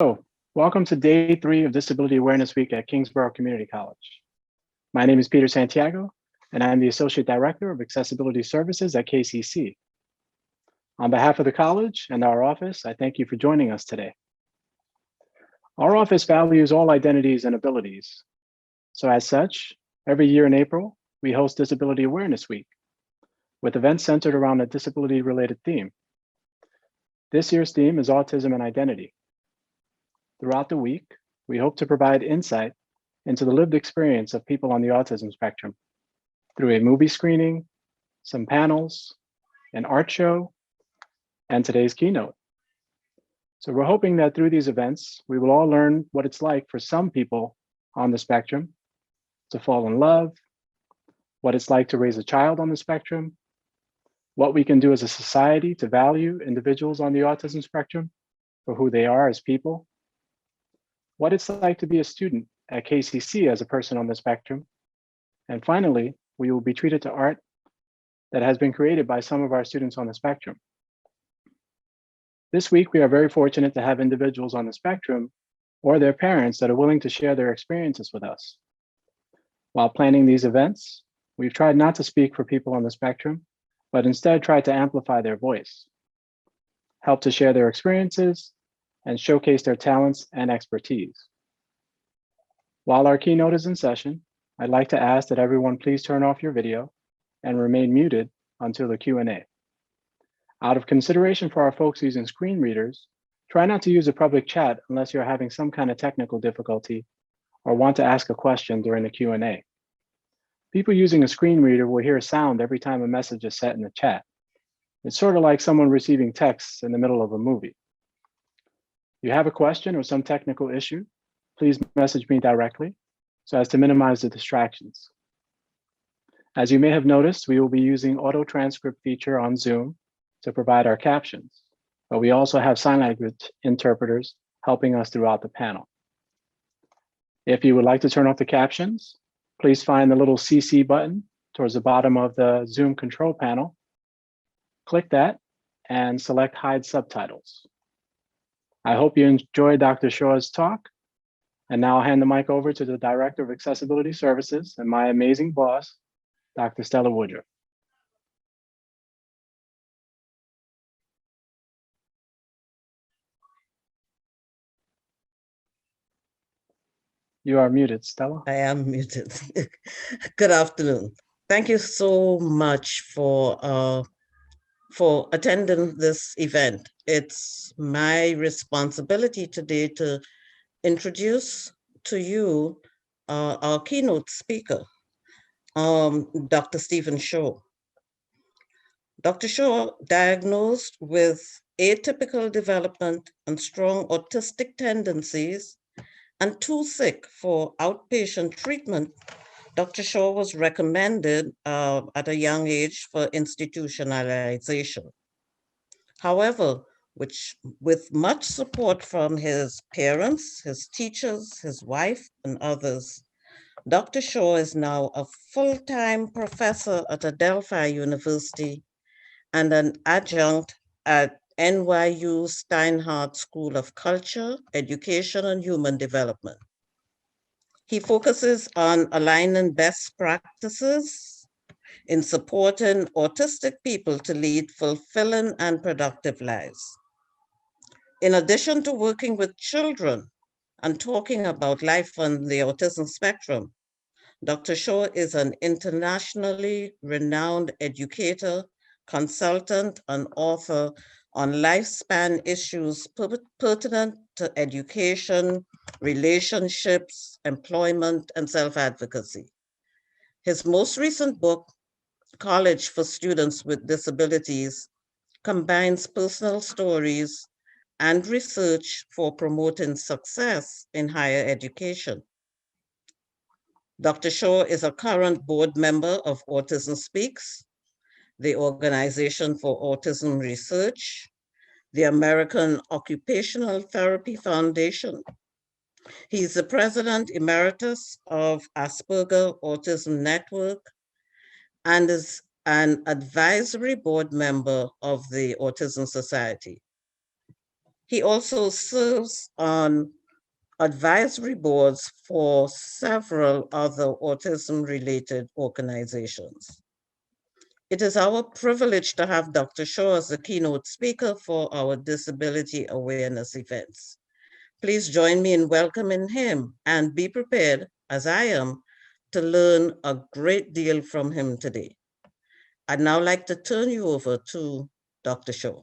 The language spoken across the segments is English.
Hello, welcome to day 3 of Disability Awareness Week at Kingsborough Community College. My name is Peter Santiago, and I'm the Associate Director of Accessibility Services at KCC. On behalf of the college and our office, I thank you for joining us today. Our office values all identities and abilities. So as such, every year in April, we host Disability Awareness Week with events centered around a disability-related theme. This year's theme is autism and identity. Throughout the week, we hope to provide insight into the lived experience of people on the autism spectrum through a movie screening, some panels, an art show, and today's keynote. So we're hoping that through these events, we will all learn what it's like for some people on the spectrum to fall in love, what it's like to raise a child on the spectrum, what we can do as a society to value individuals on the autism spectrum for who they are as people, what it's like to be a student at KCC as a person on the spectrum. And finally, we will be treated to art that has been created by some of our students on the spectrum. This week, we are very fortunate to have individuals on the spectrum or their parents that are willing to share their experiences with us. While planning these events, we've tried not to speak for people on the spectrum, but instead tried to amplify their voice, help to share their experiences, and showcase their talents and expertise. While our keynote is in session, I'd like to ask that everyone please turn off your video and remain muted until the Q&A. Out of consideration for our folks using screen readers, try not to use a public chat unless you're having some kind of technical difficulty or want to ask a question during the Q&A. People using a screen reader will hear a sound every time a message is set in the chat. It's sort of like someone receiving texts in the middle of a movie. If you have a question or some technical issue, please message me directly so as to minimize the distractions. As you may have noticed, we will be using auto transcript feature on Zoom to provide our captions, but we also have sign language interpreters helping us throughout the panel. If you would like to turn off the captions, please find the little CC button towards the bottom of the Zoom control panel. Click that and select Hide Subtitles. I hope you enjoyed Dr. Shaw's talk. And now I'll hand the mic over to the Director of Accessibility Services and my amazing boss, Dr. Stella Woodruff. You are muted, Stella. I am muted. Good afternoon. Thank you so much for attending this event. It's my responsibility today to introduce to you our keynote speaker, Dr. Stephen Shaw. Dr. Shaw, diagnosed with atypical development and strong autistic tendencies and too sick for outpatient treatment, Dr. Shaw was recommended at a young age for institutionalization. However, with much support from his parents, his teachers, his wife, and others, Dr. Shaw is now a full-time professor at Adelphi University and an adjunct at NYU Steinhardt School of Culture, Education, and Human Development. He focuses on aligning best practices in supporting autistic people to lead fulfilling and productive lives. In addition to working with children and talking about life on the autism spectrum, Dr. Shaw is an internationally renowned educator, consultant, and author on lifespan issues pertinent to education, relationships, employment, and self-advocacy. His most recent book, College for Students with Disabilities, combines personal stories and research for promoting success in higher education. Dr. Shaw is a current board member of Autism Speaks, the Organization for Autism Research, the American Occupational Therapy Foundation. He's the president emeritus of Asperger Autism Network and is an advisory board member of the Autism Society. He also serves on advisory boards for several other autism-related organizations. It is our privilege to have Dr. Shaw as the keynote speaker for our disability awareness events. Please join me in welcoming him and be prepared, as I am, to learn a great deal from him today. I'd now like to turn you over to Dr. Shaw.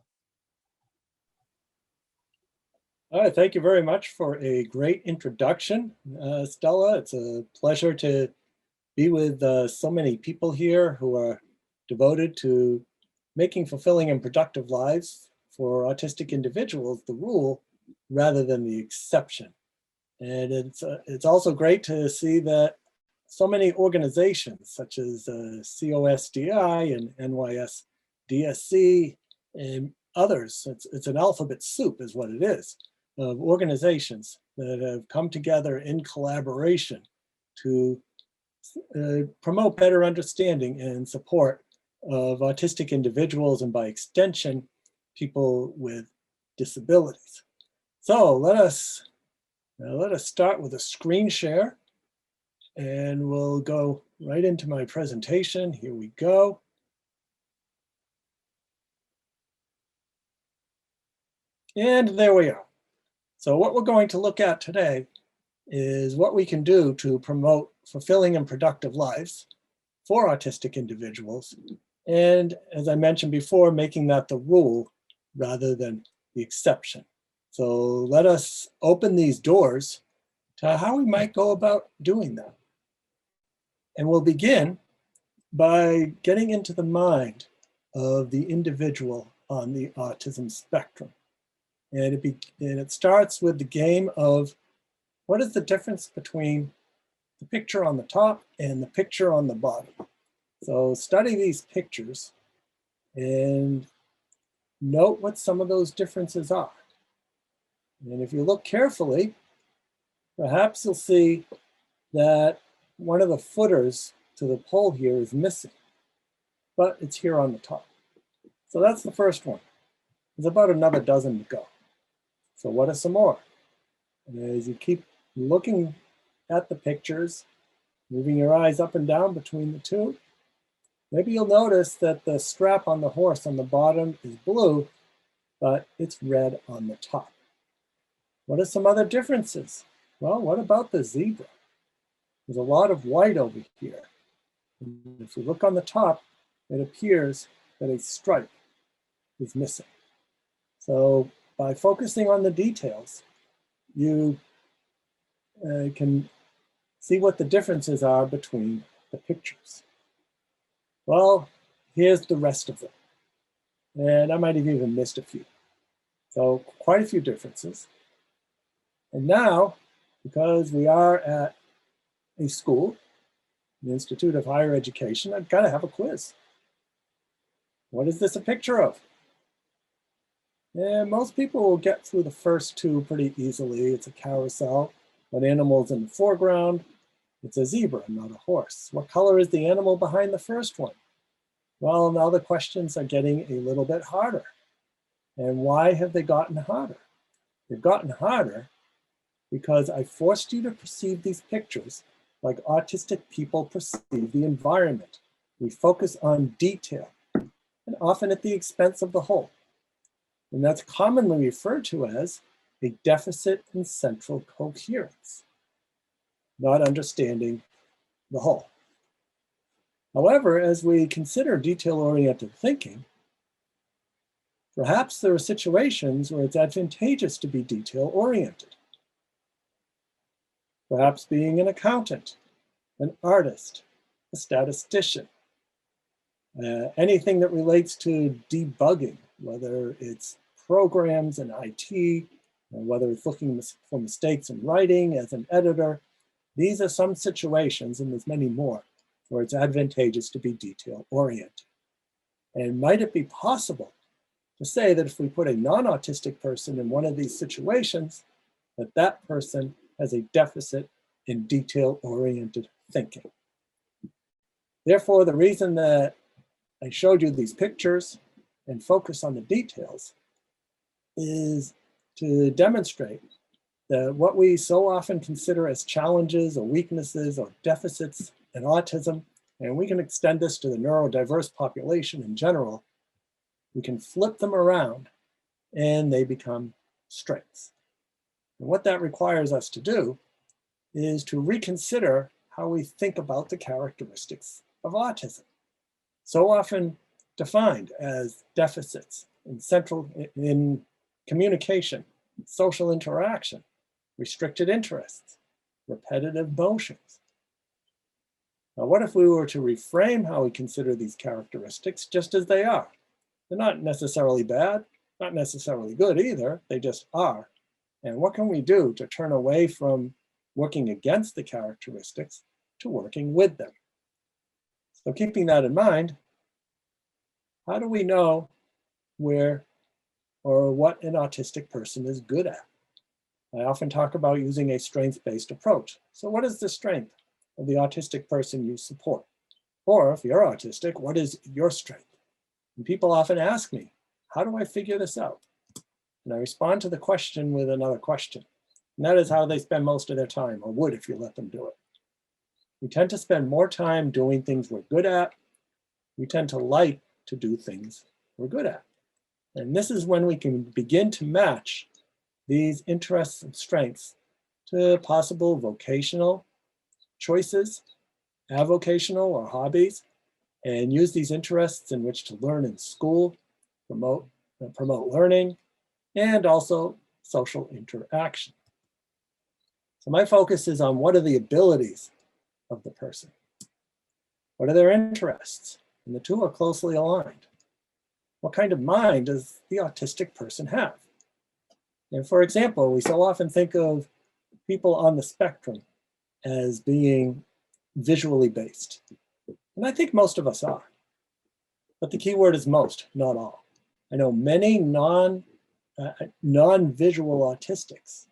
All right, thank you very much for a great introduction, Stella. It's a pleasure to be with so many people here who are devoted to making fulfilling and productive lives for autistic individuals the rule rather than the exception. And it's also great to see that so many organizations such as COSDI and NYSDSC and others, it's an alphabet soup is what it is, of organizations that have come together in collaboration to promote better understanding and support of autistic individuals and by extension, people with disabilities. So let us start with a screen share and we'll go right into my presentation. Here we go. And there we are. So what we're going to look at today is what we can do to promote fulfilling and productive lives for autistic individuals. And as I mentioned before, making that the rule rather than the exception. So let us open these doors to how we might go about doing that. And we'll begin by getting into the mind of the individual on the autism spectrum. And it starts with the game of what is the difference between the picture on the top and the picture on the bottom. So study these pictures and note what some of those differences are. And if you look carefully, perhaps you'll see that one of the footers to the pole here is missing, but it's here on the top. So that's the first one. There's about another dozen to go. So what are some more? And as you keep looking at the pictures, moving your eyes up and down between the two, maybe you'll notice that the strap on the horse on the bottom is blue, but it's red on the top. What are some other differences? Well, what about the zebra? There's a lot of white over here. And if you look on the top, it appears that a stripe is missing. So by focusing on the details, you can see what the differences are between the pictures. Well, here's the rest of them. And I might have even missed a few. So quite a few differences. And now, because we are at a school, the Institute of Higher Education, I've got to have a quiz. What is this a picture of? And most people will get through the first two pretty easily. It's a carousel, but animals in the foreground. It's a zebra, not a horse. What color is the animal behind the first one? Well, now the questions are getting a little bit harder. And why have they gotten harder? They've gotten harder because I forced you to perceive these pictures like autistic people perceive the environment. We focus on detail, and often at the expense of the whole. And that's commonly referred to as a deficit in central coherence, not understanding the whole. However, as we consider detail-oriented thinking, perhaps there are situations where it's advantageous to be detail-oriented. Perhaps being an accountant, an artist, a statistician, anything that relates to debugging, whether it's programs in IT, or whether it's looking for mistakes in writing as an editor. These are some situations, and there's many more, where it's advantageous to be detail-oriented. And might it be possible to say that if we put a non-autistic person in one of these situations, that that person has a deficit in detail-oriented thinking? Therefore, the reason that I showed you these pictures and focus on the details is to demonstrate that what we so often consider as challenges or weaknesses or deficits in autism, and we can extend this to the neurodiverse population in general, we can flip them around and they become strengths. And what that requires us to do is to reconsider how we think about the characteristics of autism, so often defined as deficits in communication, social interaction, restricted interests, repetitive motions. Now, what if we were to reframe how we consider these characteristics just as they are? They're not necessarily bad, not necessarily good either, they just are. And what can we do to turn away from working against the characteristics to working with them? So keeping that in mind, how do we know where or what an autistic person is good at? I often talk about using a strengths-based approach. So what is the strength of the autistic person you support? Or if you're autistic, what is your strength? And people often ask me, how do I figure this out? And I respond to the question with another question. And that is how they spend most of their time, or would if you let them do it. We tend to spend more time doing things we're good at. We tend to like to do things we're good at. And this is when we can begin to match these interests and strengths to possible vocational choices, avocational or hobbies, and use these interests in which to learn in school, promote learning, and also social interaction. So my focus is on what are the abilities of the person? What are their interests? And the two are closely aligned. What kind of mind does the autistic person have? And for example, we so often think of people on the spectrum as being visually based. And I think most of us are. But the key word is most, not all. I know many non-visual autistics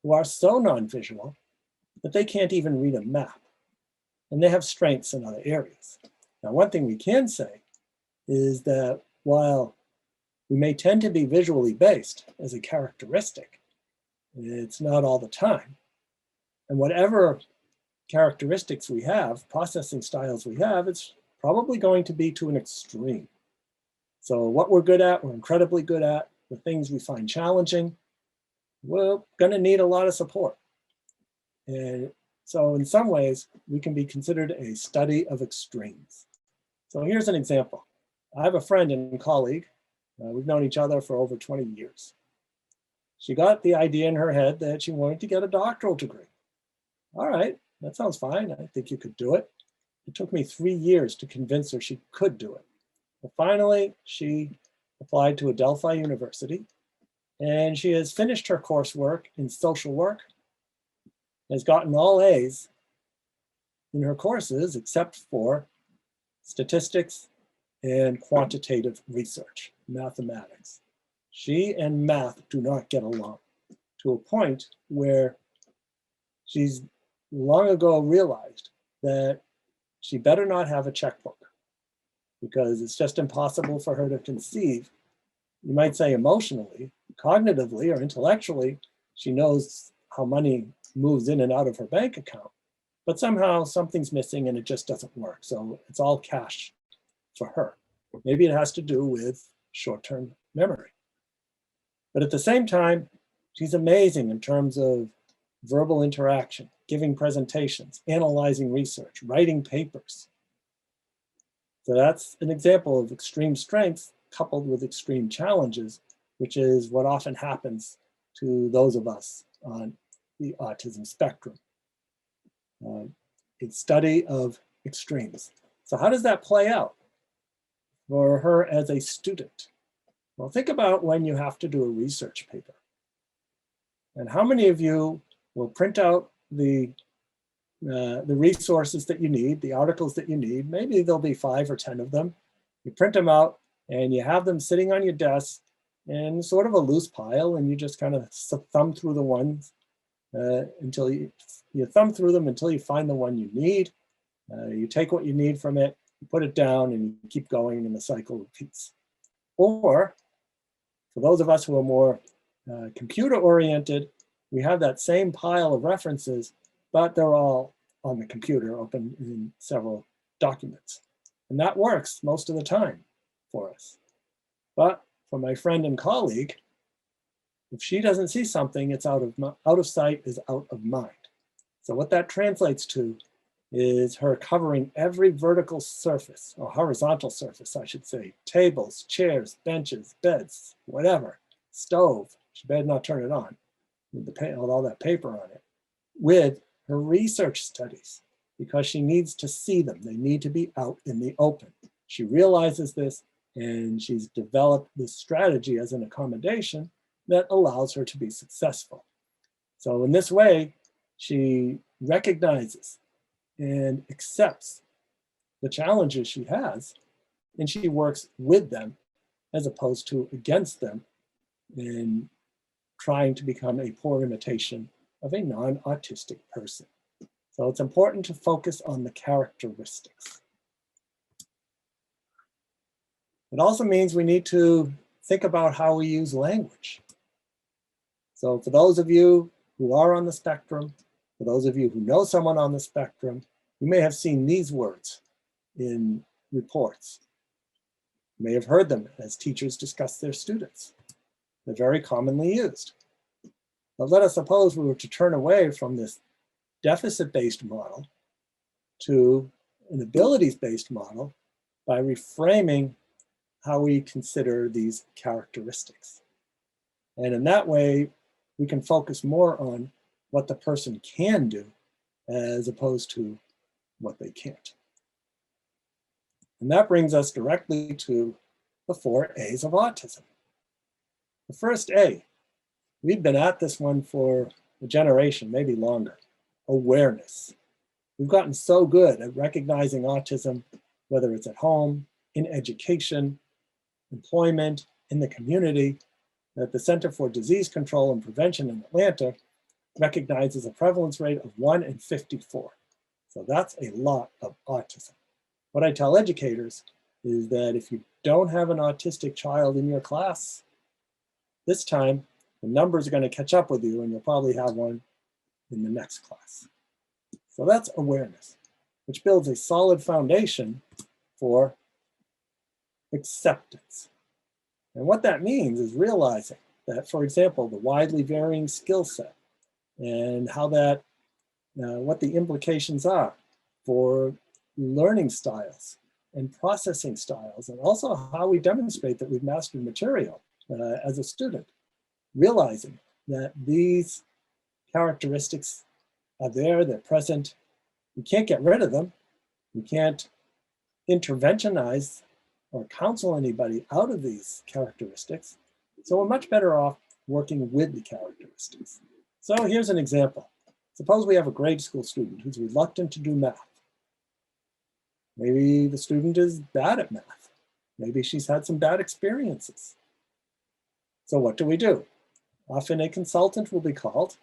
who are so non-visual that they can't even read a map. And they have strengths in other areas. Now, one thing we can say is that while we may tend to be visually based as a characteristic, it's not all the time. And whatever characteristics we have, processing styles we have, it's probably going to be to an extreme. So what we're good at, we're incredibly good at. The things we find challenging, we're going to need a lot of support. And so in some ways, we can be considered a study of extremes. So here's an example. I have a friend and colleague. We've known each other for over 20 years. She got the idea in her head that she wanted to get a doctoral degree. All right, that sounds fine. I think you could do it. It took me 3 years to convince her she could do it. But finally, she applied to Adelphi University, and she has finished her coursework in social work, has gotten all A's in her courses except for statistics and quantitative research, mathematics. She and math do not get along, to a point where she's long ago realized that she better not have a checkbook, because it's just impossible for her to conceive. You might say emotionally, cognitively, or intellectually, she knows how money moves in and out of her bank account, but somehow something's missing and it just doesn't work. So it's all cash for her. Maybe it has to do with short-term memory. But at the same time, she's amazing in terms of verbal interaction, giving presentations, analyzing research, writing papers. So that's an example of extreme strengths coupled with extreme challenges, which is what often happens to those of us on the autism spectrum. It's study of extremes. So how does that play out for her as a student? Well, think about when you have to do a research paper. And how many of you will print out the resources that you need, the articles that you need? Maybe there'll be 5 or 10 of them. You print them out and you have them sitting on your desk in sort of a loose pile, and you just kind of thumb through the ones until you thumb through them until you find the one you need. You take what you need from it, you put it down, and you keep going, and the cycle repeats. Or for those of us who are more computer-oriented, we have that same pile of references, but they're all on the computer, open in several documents. And that works most of the time for us. But for my friend and colleague, if she doesn't see something, it's out of sight is out of mind. So what that translates to is her covering every vertical surface, or horizontal surface, I should say, tables, chairs, benches, beds, whatever, stove, she better not turn it on, with all that paper on it, with her research studies, because she needs to see them. They need to be out in the open. She realizes this, and she's developed this strategy as an accommodation that allows her to be successful. So in this way, she recognizes and accepts the challenges she has, and she works with them as opposed to against them in trying to become a poor imitation of a non-autistic person. So it's important to focus on the characteristics. It also means we need to think about how we use language. So for those of you who are on the spectrum, for those of you who know someone on the spectrum, you may have seen these words in reports. You may have heard them as teachers discuss their students. They're very commonly used. But let us suppose we were to turn away from this deficit-based model to an abilities-based model by reframing how we consider these characteristics. And in that way, we can focus more on what the person can do as opposed to what they can't. And that brings us directly to the 4 A's of autism. The first A, we've been at this one for a generation, maybe longer, awareness. We've gotten so good at recognizing autism, whether it's at home, in education, employment, in the community, that the Center for Disease Control and Prevention in Atlanta recognizes a prevalence rate of 1 in 54. So that's a lot of autism. What I tell educators is that if you don't have an autistic child in your class, this time the numbers are going to catch up with you and you'll probably have one in the next class. So that's awareness, which builds a solid foundation for acceptance. And what that means is realizing that, for example, the widely varying skill set and how that, what the implications are for learning styles and processing styles, and also how we demonstrate that we've mastered material as a student, realizing that these characteristics are there, they're present. We can't get rid of them. We can't interventionize or counsel anybody out of these characteristics. So we're much better off working with the characteristics. So here's an example. Suppose we have a grade school student who's reluctant to do math. Maybe the student is bad at math. Maybe she's had some bad experiences. So what do? Often a consultant will be called,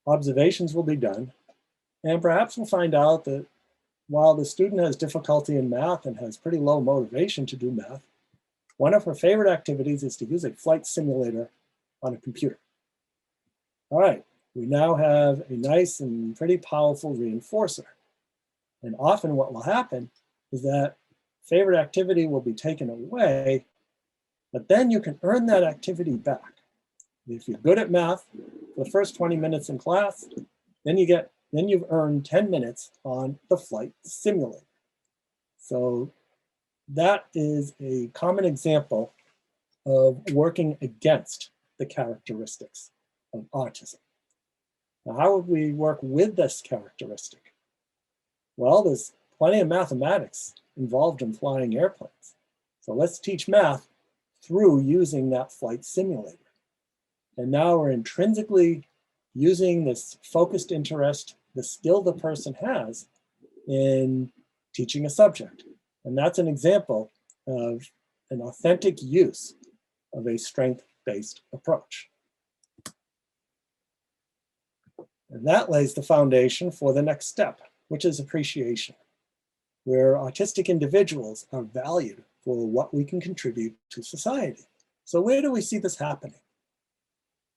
observations will be done, and perhaps we'll find out that while the student has difficulty in math and has pretty low motivation to do math, one of her favorite activities is to use a flight simulator on a computer. All right, we now have a nice and pretty powerful reinforcer. And often what will happen is that favorite activity will be taken away, but then you can earn that activity back. If you're good at math, for the first 20 minutes in class, then you've earned 10 minutes on the flight simulator. So that is a common example of working against the characteristics of autism. Now, how would we work with this characteristic? Well, there's plenty of mathematics involved in flying airplanes. So let's teach math through using that flight simulator. And now we're intrinsically using this focused interest, the skill the person has in teaching a subject. And that's an example of an authentic use of a strength-based approach. And that lays the foundation for the next step, which is appreciation, where autistic individuals are valued for what we can contribute to society. So where do we see this happening?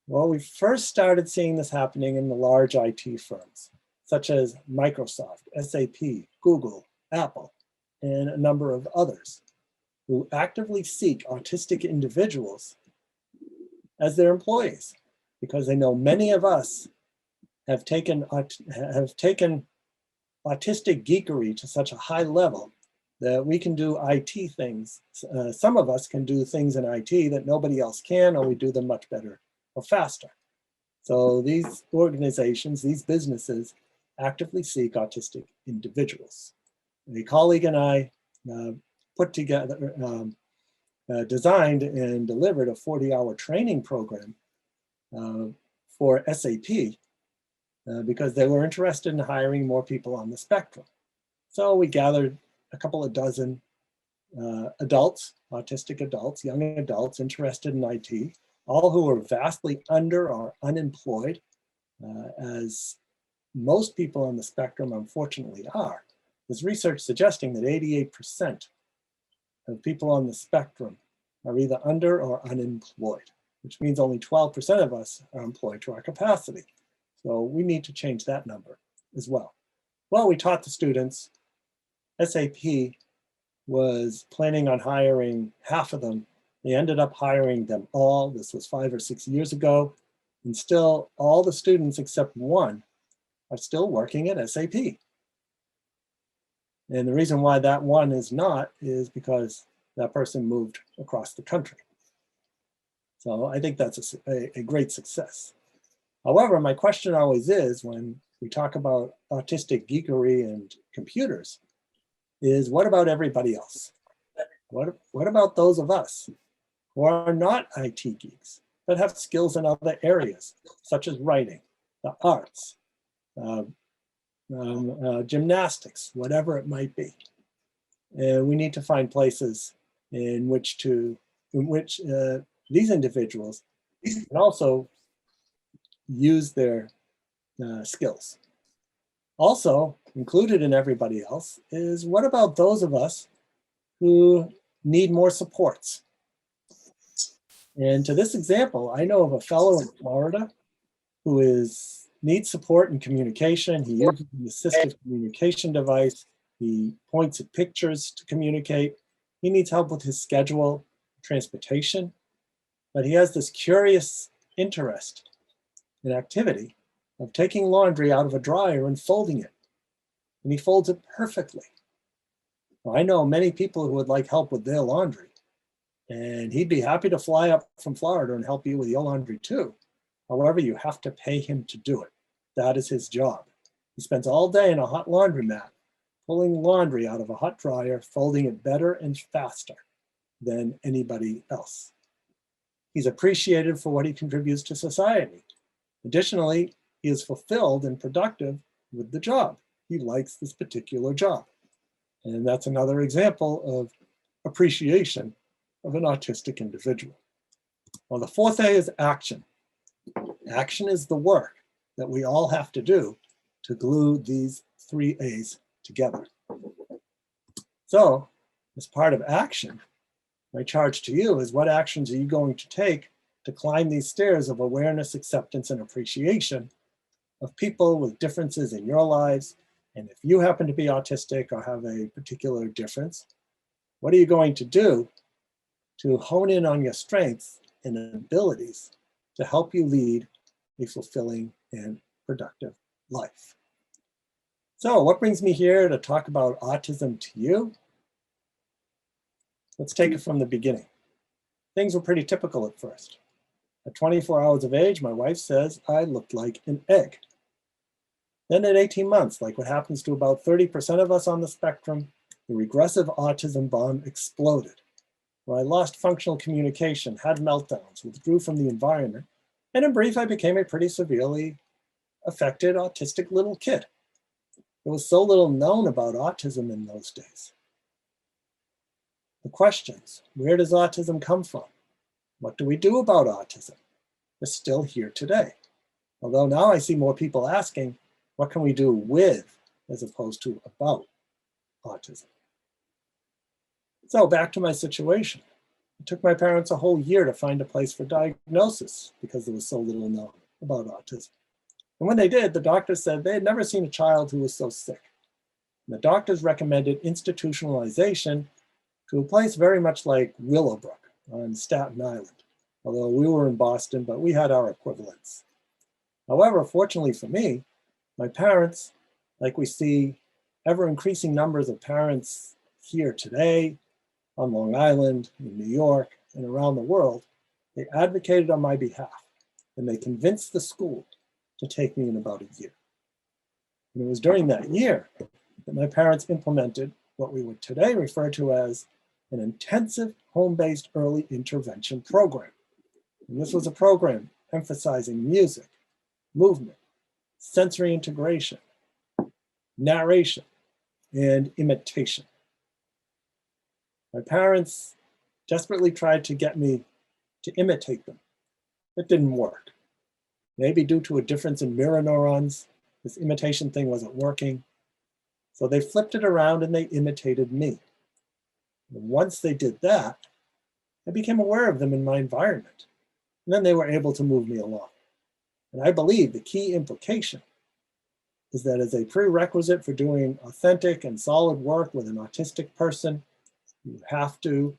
Well, we first started seeing this happening in the large IT firms, such as Microsoft, SAP, Google, Apple, and a number of others, who actively seek autistic individuals as their employees, because they know many of us have taken autistic geekery to such a high level that we can do IT things. Some of us can do things in IT that nobody else can, or we do them much better or faster. So these organizations, these businesses, actively seek autistic individuals. A colleague and I put together, designed and delivered a 40-hour training program for SAP because they were interested in hiring more people on the spectrum. So we gathered a couple of dozen adults, autistic adults, young adults interested in IT, all who were vastly under or unemployed, as most people on the spectrum unfortunately are. There's research suggesting that 88% of people on the spectrum are either under or unemployed, which means only 12% of us are employed to our capacity. So we need to change that number as well. Well, we taught the students. SAP was planning on hiring half of them. They ended up hiring them all. This was 5 or 6 years ago. And still all the students except one are still working at SAP. And the reason why that one is not is because that person moved across the country. So I think that's a great success. However, my question always is, when we talk about autistic geekery and computers, is what about everybody else? What about those of us who are not IT geeks, but have skills in other areas, such as writing, the arts, gymnastics, whatever it might be? And we need to find places in which these individuals can also use their skills. Also included in everybody else is, what about those of us who need more supports? And to this example, I know of a fellow in Florida who needs support in communication. He uses an assistive communication device. He points at pictures to communicate. He needs help with his schedule, transportation, but he has this curious interest in activity of taking laundry out of a dryer and folding it. And he folds it perfectly. Well, I know many people who would like help with their laundry, and he'd be happy to fly up from Florida and help you with your laundry too. However, you have to pay him to do it. That is his job. He spends all day in a hot laundromat, pulling laundry out of a hot dryer, folding it better and faster than anybody else. He's appreciated for what he contributes to society. Additionally, he is fulfilled and productive with the job. He likes this particular job. And that's another example of appreciation of an autistic individual. Well, the fourth A is action. Action is the work that we all have to do to glue these 3 A's together. So, as part of action, my charge to you is, what actions are you going to take to climb these stairs of awareness, acceptance, and appreciation of people with differences in your lives? And if you happen to be autistic or have a particular difference, what are you going to do to hone in on your strengths and abilities to help you lead a fulfilling and productive life? So what brings me here to talk about autism to you? Let's take it from the beginning. Things were pretty typical at first. At 24 hours of age, my wife says I looked like an egg. Then at 18 months, like what happens to about 30% of us on the spectrum, the regressive autism bomb exploded, where I lost functional communication, had meltdowns, withdrew from the environment, and in brief, I became a pretty severely affected autistic little kid. There was so little known about autism in those days. The questions, where does autism come from? What do we do about autism? Are still here today. Although now I see more people asking, what can we do with, as opposed to about autism? So back to my situation. It took my parents a whole year to find a place for diagnosis because there was so little known about autism. And when they did, the doctors said they had never seen a child who was so sick. And the doctors recommended institutionalization to a place very much like Willowbrook on Staten Island, although we were in Boston, but we had our equivalents. However, fortunately for me, my parents, like we see ever increasing numbers of parents here today, on Long Island, in New York, and around the world, they advocated on my behalf, and they convinced the school to take me in about a year. And it was during that year that my parents implemented what we would today refer to as an intensive home-based early intervention program. And this was a program emphasizing music, movement, sensory integration, narration, and imitation. My parents desperately tried to get me to imitate them. It didn't work. Maybe due to a difference in mirror neurons, this imitation thing wasn't working. So they flipped it around and they imitated me. And once they did that, I became aware of them in my environment. And then they were able to move me along. And I believe the key implication is that as a prerequisite for doing authentic and solid work with an autistic person, you have to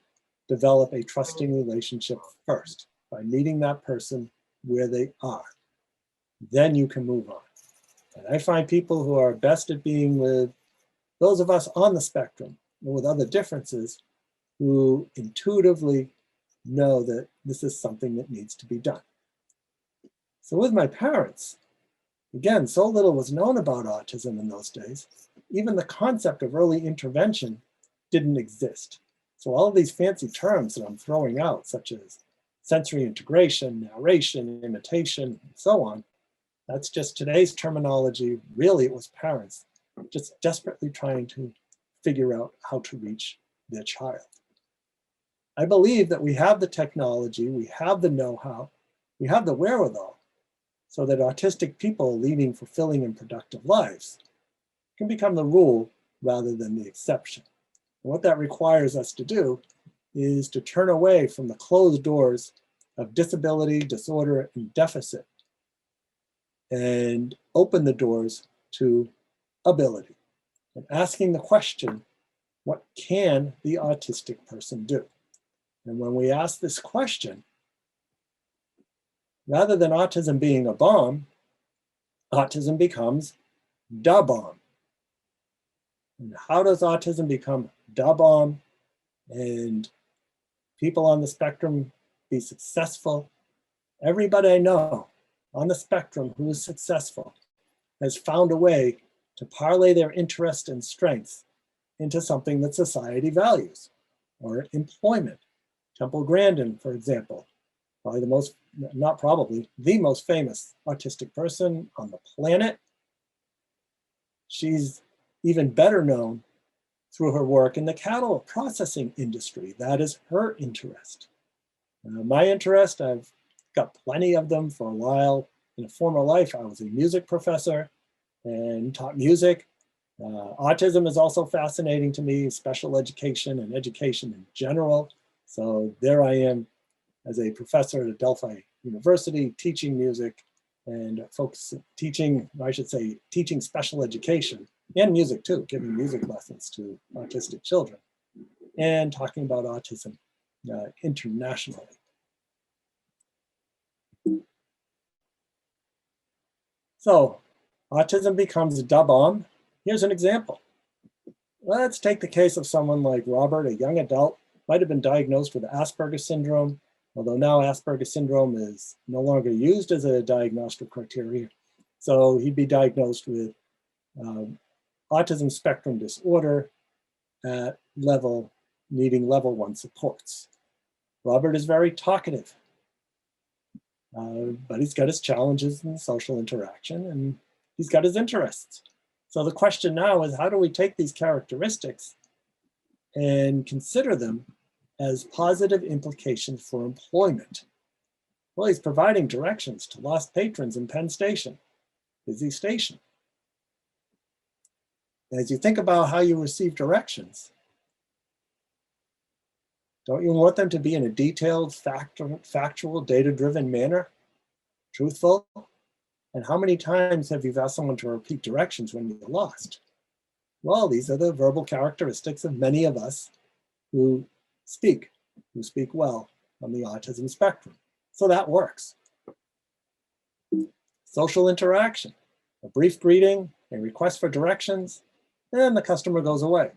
develop a trusting relationship first by meeting that person where they are. Then you can move on. And I find people who are best at being with those of us on the spectrum or with other differences who intuitively know that this is something that needs to be done. So with my parents, again, so little was known about autism in those days, even the concept of early intervention didn't exist. So all of these fancy terms that I'm throwing out, such as sensory integration, narration, imitation, and so on, that's just today's terminology. Really, it was parents just desperately trying to figure out how to reach their child. I believe that we have the technology, we have the know-how, we have the wherewithal, so that autistic people leading fulfilling and productive lives can become the rule rather than the exception. And what that requires us to do is to turn away from the closed doors of disability, disorder, and deficit, and open the doors to ability, and asking the question, what can the autistic person do? And when we ask this question, rather than autism being a bomb, autism becomes da bomb. And how does autism become da bomb and people on the spectrum be successful? Everybody I know on the spectrum who is successful has found a way to parlay their interest and strengths into something that society values, or employment. Temple Grandin, for example, probably the most, not probably, the most famous autistic person on the planet. She's even better known through her work in the cattle processing industry. That is her interest. My interest, I've got plenty of them for a while. In a former life, I was a music professor and taught music. Autism is also fascinating to me, special education and education in general. So there I am as a professor at Adelphi University, teaching music and teaching special education and music too, giving music lessons to autistic children and talking about autism internationally. So autism becomes a da bomb. Here's an example. Let's take the case of someone like Robert, a young adult, might have been diagnosed with Asperger's syndrome, although now Asperger's syndrome is no longer used as a diagnostic criteria. So he'd be diagnosed with autism spectrum disorder at needing level 1 supports. Robert is very talkative, but he's got his challenges in social interaction and he's got his interests. So the question now is, how do we take these characteristics and consider them as positive implications for employment? Well, he's providing directions to lost patrons in Penn Station, busy station. As you think about how you receive directions, Don't you want them to be in a detailed, factual, data-driven manner? Truthful? And how many times have you asked someone to repeat directions when you're lost? Well, these are the verbal characteristics of many of us who speak well on the autism spectrum. So that works. Social interaction, a brief greeting, a request for directions, and the customer goes away.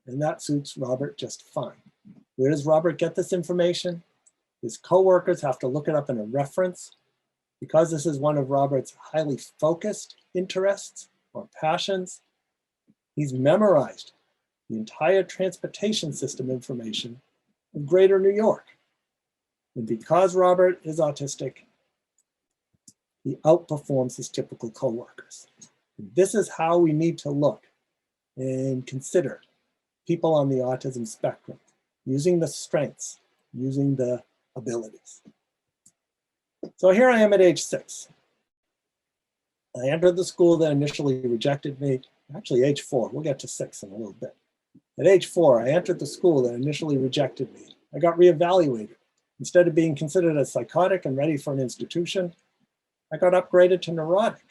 And that suits Robert just fine. Where does Robert get this information? His coworkers have to look it up in a reference. Because this is one of Robert's highly focused interests or passions, he's memorized the entire transportation system information of Greater New York. And because Robert is autistic, he outperforms his typical coworkers. And this is how we need to look and consider people on the autism spectrum, using the strengths, using the abilities. So here I am at age 6. I entered the school that initially rejected me, actually age 4, we'll get to 6 in a little bit. At age 4, I entered the school that initially rejected me. I got reevaluated. Instead of being considered as psychotic and ready for an institution, I got upgraded to neurotic.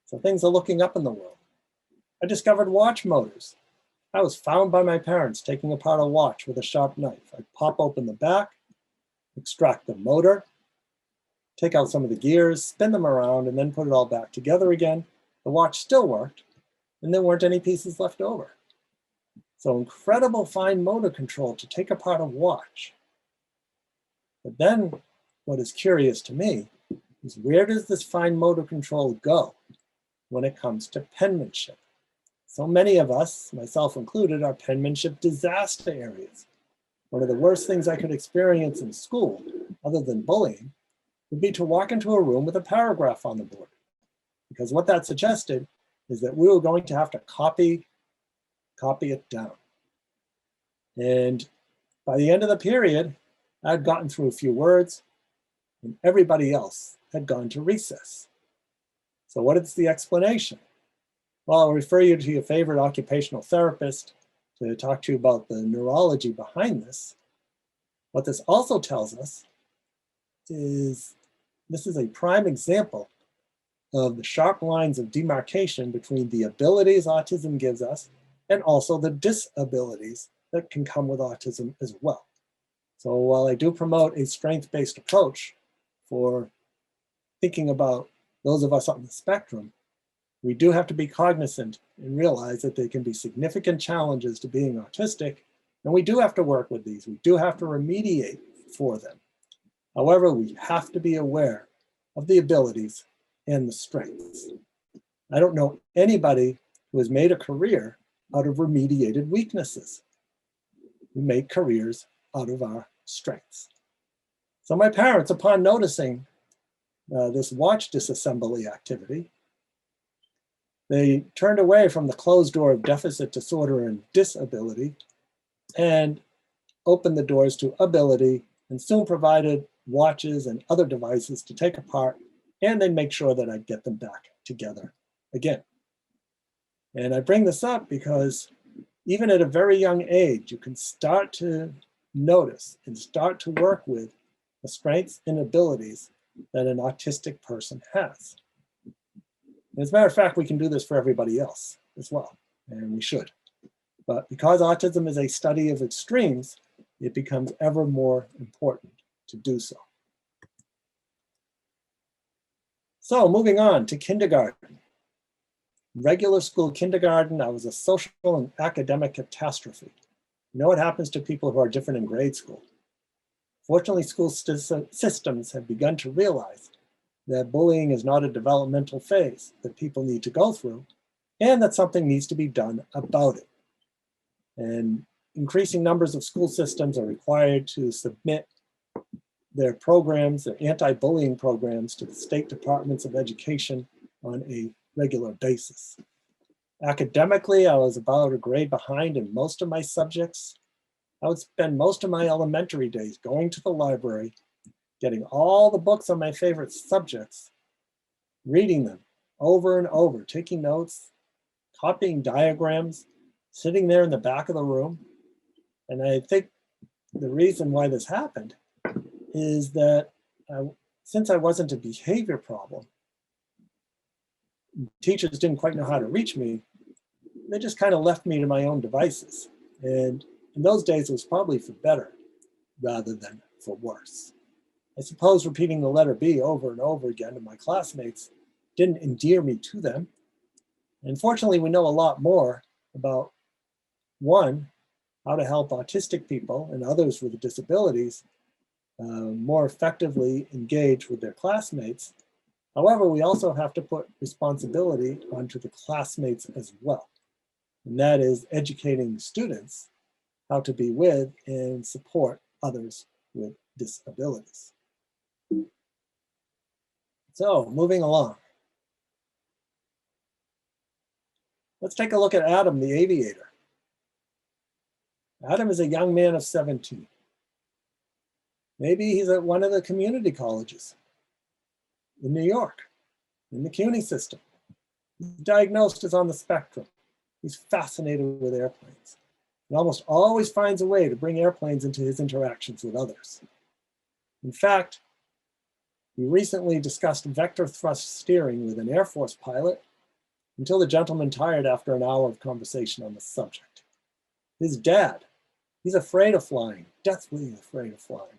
So things are looking up in the world. I discovered watch motors. I was found by my parents taking apart a watch with a sharp knife. I'd pop open the back, extract the motor, take out some of the gears, spin them around, and then put it all back together again. The watch still worked, and there weren't any pieces left over. So incredible fine motor control to take apart a watch. But then what is curious to me is, where does this fine motor control go when it comes to penmanship? So many of us, myself included, are penmanship disaster areas. One of the worst things I could experience in school, other than bullying, would be to walk into a room with a paragraph on the board. Because what that suggested is that we were going to have to copy it down. And by the end of the period, I'd gotten through a few words, and everybody else had gone to recess. So what is the explanation? Well, I'll refer you to your favorite occupational therapist to talk to you about the neurology behind this. What this also tells us is this is a prime example of the sharp lines of demarcation between the abilities autism gives us and also the disabilities that can come with autism as well. So while I do promote a strength-based approach for thinking about those of us on the spectrum, we do have to be cognizant and realize that there can be significant challenges to being autistic, and we do have to work with these. We do have to remediate for them. However, we have to be aware of the abilities and the strengths. I don't know anybody who has made a career out of remediated weaknesses. We make careers out of our strengths. So my parents, upon noticing this watch disassembly activity, they turned away from the closed door of deficit, disorder, and disability and opened the doors to ability, and soon provided watches and other devices to take apart, and then make sure that I'd get them back together again. And I bring this up because even at a very young age, you can start to notice and start to work with the strengths and abilities that an autistic person has. As a matter of fact, we can do this for everybody else as well, and we should. But because autism is a study of extremes, it becomes ever more important to do so. So moving on to kindergarten. Regular school kindergarten, I was a social and academic catastrophe. You know what happens to people who are different in grade school? Fortunately, school systems have begun to realize that bullying is not a developmental phase that people need to go through, and that something needs to be done about it. And increasing numbers of school systems are required to submit their programs, their anti-bullying programs, to the state departments of education on a regular basis. Academically, I was about a grade behind in most of my subjects. I would spend most of my elementary days going to the library, getting all the books on my favorite subjects, reading them over and over, taking notes, copying diagrams, sitting there in the back of the room. And I think the reason why this happened is that since I wasn't a behavior problem, teachers didn't quite know how to reach me. They just kind of left me to my own devices. And in those days, it was probably for better rather than for worse. I suppose repeating the letter B over and over again to my classmates didn't endear me to them. And fortunately, we know a lot more about, one, how to help autistic people and others with disabilities more effectively engage with their classmates. However, we also have to put responsibility onto the classmates as well. And that is educating students how to be with and support others with disabilities. So, moving along. Let's take a look at Adam, the aviator. Adam is a young man of 17. Maybe he's at one of the community colleges in New York, in the CUNY system. He's diagnosed as on the spectrum. He's fascinated with airplanes. He almost always finds a way to bring airplanes into his interactions with others. In fact, he recently discussed vector thrust steering with an Air Force pilot until the gentleman tired after an hour of conversation on the subject. His dad, he's afraid of flying, deathly afraid of flying.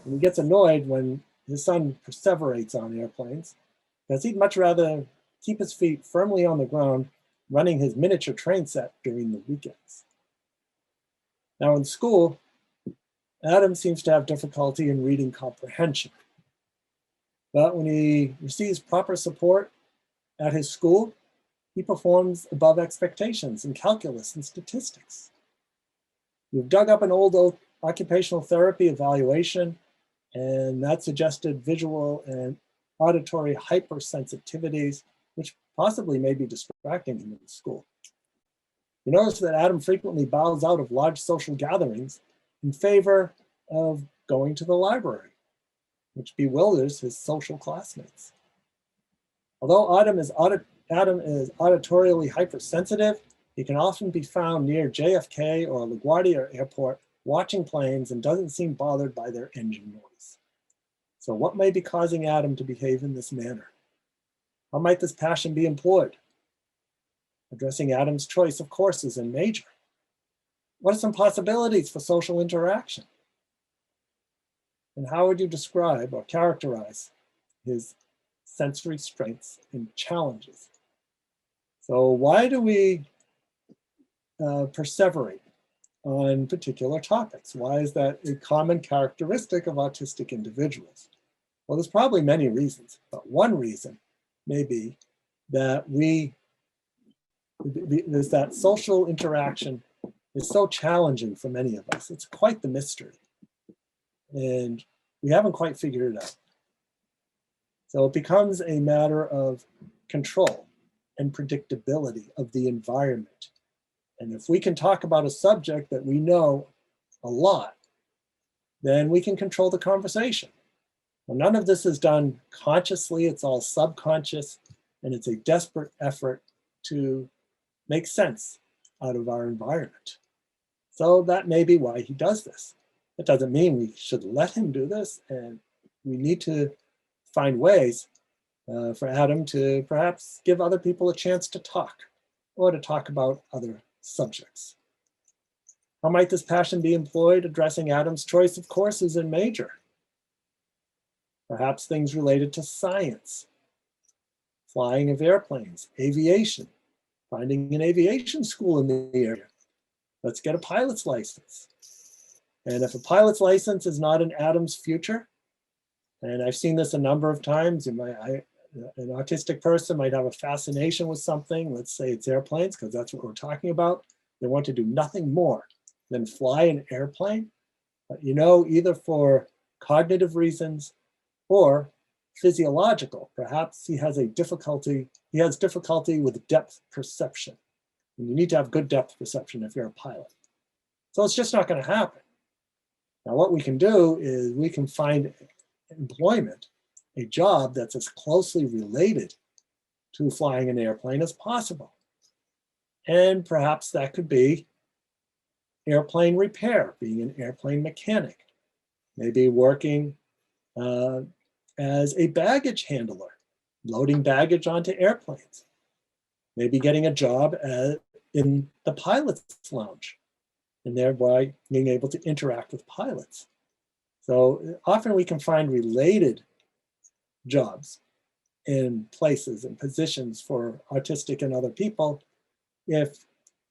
And he gets annoyed when his son perseverates on airplanes because he'd much rather keep his feet firmly on the ground running his miniature train set during the weekends. Now in school, Adam seems to have difficulty in reading comprehension. But when he receives proper support at his school, he performs above expectations in calculus and statistics. We've dug up an old occupational therapy evaluation, and that suggested visual and auditory hypersensitivities, which possibly may be distracting him in school. You notice that Adam frequently bows out of large social gatherings in favor of going to the library, which bewilders his social classmates. Although Adam is auditorially hypersensitive, he can often be found near JFK or LaGuardia Airport watching planes and doesn't seem bothered by their engine noise. So what may be causing Adam to behave in this manner? How might this passion be employed? Addressing Adam's choice of courses and major. What are some possibilities for social interaction? And how would you describe or characterize his sensory strengths and challenges? So why do we perseverate on particular topics? Why is that a common characteristic of autistic individuals? Well, there's probably many reasons, but one reason may be that there's that social interaction is so challenging for many of us. It's quite the mystery. And we haven't quite figured it out. So it becomes a matter of control and predictability of the environment. And if we can talk about a subject that we know a lot, then we can control the conversation. Well, none of this is done consciously, it's all subconscious, and it's a desperate effort to make sense out of our environment. So that may be why he does this. It doesn't mean we should let him do this, and we need to find ways for Adam to perhaps give other people a chance to talk or to talk about other subjects. How might this passion be employed addressing Adam's choice of courses and major? Perhaps things related to science, flying of airplanes, aviation, finding an aviation school in the area. Let's get a pilot's license. And if a pilot's license is not in Adam's future, and I've seen this a number of times, an autistic person might have a fascination with something, let's say it's airplanes, because that's what we're talking about. They want to do nothing more than fly an airplane, but either for cognitive reasons or physiological. Perhaps he has difficulty with depth perception. And you need to have good depth perception if you're a pilot. So it's just not going to happen. Now, what we can do is we can find employment, a job that's as closely related to flying an airplane as possible. And perhaps that could be airplane repair, being an airplane mechanic, maybe working as a baggage handler, loading baggage onto airplanes, maybe getting a job in the pilot's lounge, and thereby being able to interact with pilots. So often we can find related jobs in places and positions for autistic and other people if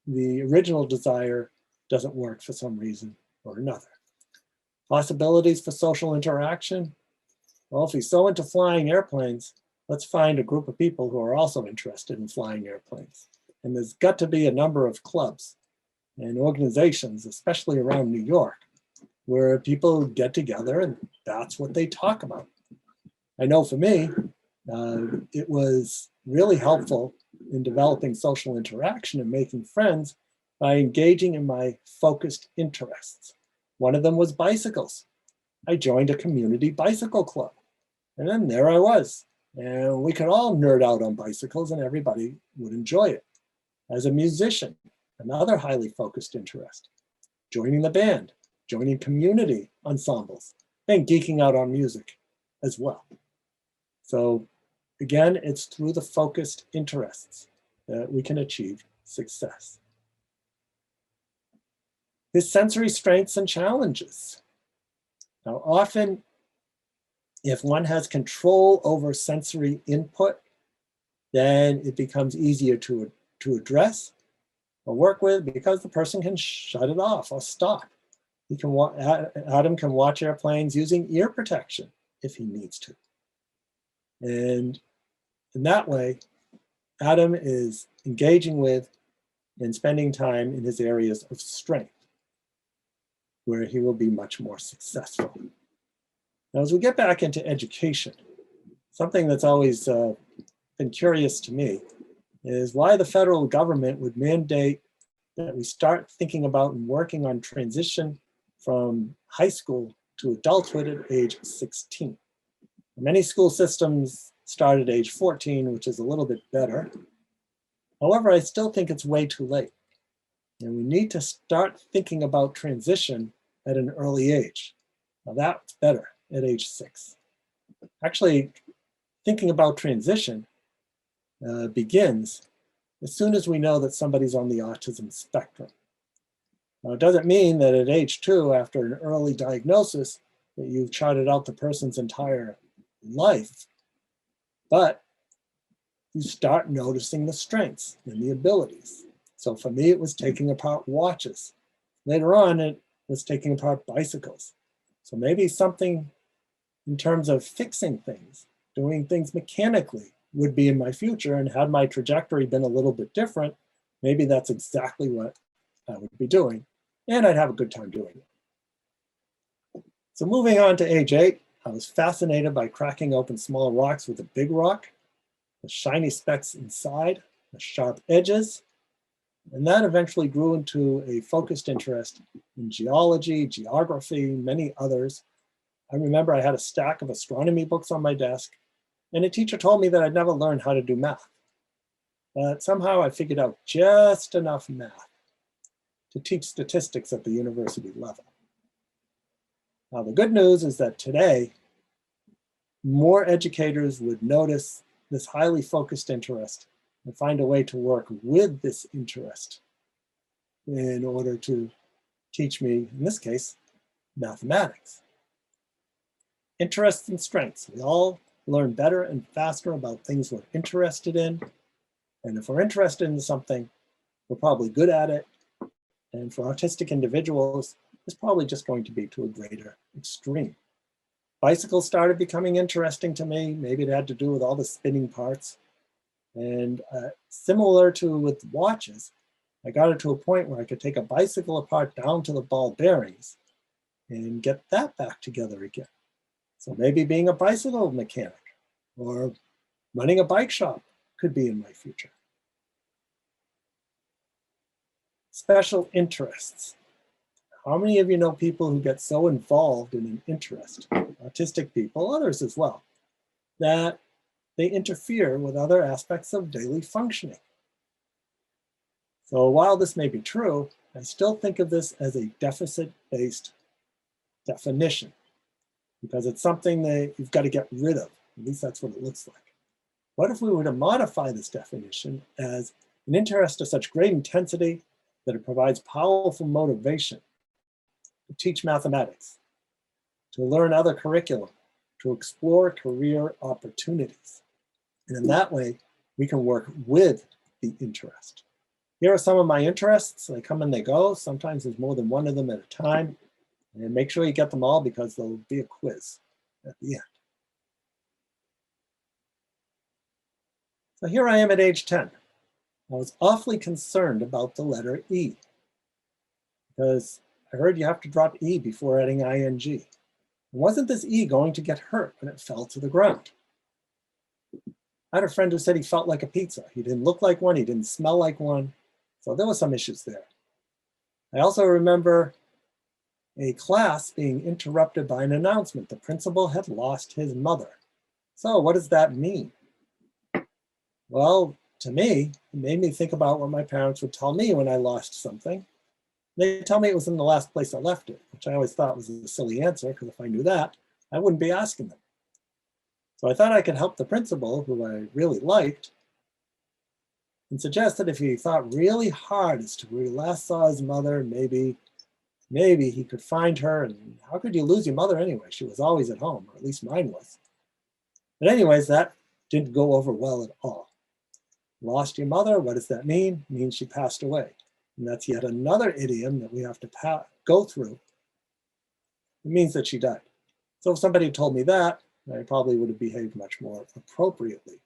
the original desire doesn't work for some reason or another. Possibilities for social interaction. Well, if he's so into flying airplanes, let's find a group of people who are also interested in flying airplanes. And there's got to be a number of clubs and organizations, especially around New York, where people get together and that's what they talk about. I know for me, it was really helpful in developing social interaction and making friends by engaging in my focused interests. One of them was bicycles. I joined a community bicycle club. And then there I was. And we could all nerd out on bicycles and everybody would enjoy it. As a musician, another highly focused interest. Joining the band, joining community ensembles, and geeking out on music as well. So again, it's through the focused interests that we can achieve success. His sensory strengths and challenges. Now, often, if one has control over sensory input, then it becomes easier to address or work with because the person can shut it off or stop. Adam can watch airplanes using ear protection if he needs to. And in that way, Adam is engaging with and spending time in his areas of strength, where he will be much more successful. Now, as we get back into education, something that's always been curious to me is why the federal government would mandate that we start thinking about and working on transition from high school to adulthood at age 16. Many school systems start at age 14, which is a little bit better. However, I still think it's way too late. And we need to start thinking about transition at an early age. Now that's better at age 6. Actually, thinking about transition begins as soon as we know that somebody's on the autism spectrum. Now, it doesn't mean that at age 2, after an early diagnosis, that you've charted out the person's entire life, but you start noticing the strengths and the abilities. So for me, it was taking apart watches. Later on, it was taking apart bicycles. So maybe something in terms of fixing things, doing things mechanically would be in my future, and had my trajectory been a little bit different, maybe that's exactly what I would be doing, and I'd have a good time doing it. So moving on to age 8, I was fascinated by cracking open small rocks with a big rock, the shiny specks inside, the sharp edges, and that eventually grew into a focused interest in geology, geography, many others. I remember I had a stack of astronomy books on my desk, and a teacher told me that I'd never learn how to do math. But somehow I figured out just enough math to teach statistics at the university level. Now, the good news is that today, more educators would notice this highly focused interest and find a way to work with this interest in order to teach me, in this case, mathematics. Interests and strengths. We all learn better and faster about things we're interested in. And if we're interested in something, we're probably good at it. And for autistic individuals, it's probably just going to be to a greater extreme. Bicycles started becoming interesting to me. Maybe it had to do with all the spinning parts. And similar to with watches, I got it to a point where I could take a bicycle apart down to the ball bearings and get that back together again. So maybe being a bicycle mechanic or running a bike shop could be in my future. Special interests. How many of you know people who get so involved in an interest, autistic people, others as well, that they interfere with other aspects of daily functioning? So while this may be true, I still think of this as a deficit-based definition because it's something that you've got to get rid of. At least that's what it looks like. What if we were to modify this definition as an interest of such great intensity that it provides powerful motivation to teach mathematics, to learn other curriculum, to explore career opportunities. And in that way, we can work with the interest. Here are some of my interests. They come and they go. Sometimes there's more than one of them at a time. And make sure you get them all because there'll be a quiz at the end. So here I am at age 10. I was awfully concerned about the letter E because I heard you have to drop E before adding ing. Wasn't this E going to get hurt when it fell to the ground? I had a friend who said he felt like a pizza. He didn't look like one, he didn't smell like one. So there were some issues there. I also remember a class being interrupted by an announcement. The principal had lost his mother. So what does that mean? Well, to me, it made me think about what my parents would tell me when I lost something. They'd tell me it was in the last place I left it, which I always thought was a silly answer, because if I knew that, I wouldn't be asking them. So I thought I could help the principal, who I really liked, and suggested if he thought really hard as to where he last saw his mother, maybe he could find her. And how could you lose your mother anyway? She was always at home, or at least mine was. But anyways, that didn't go over well at all. Lost your mother, what does that mean? It means she passed away. And that's yet another idiom that we have to go through. It means that she died. So if somebody had told me that, I probably would have behaved much more appropriately.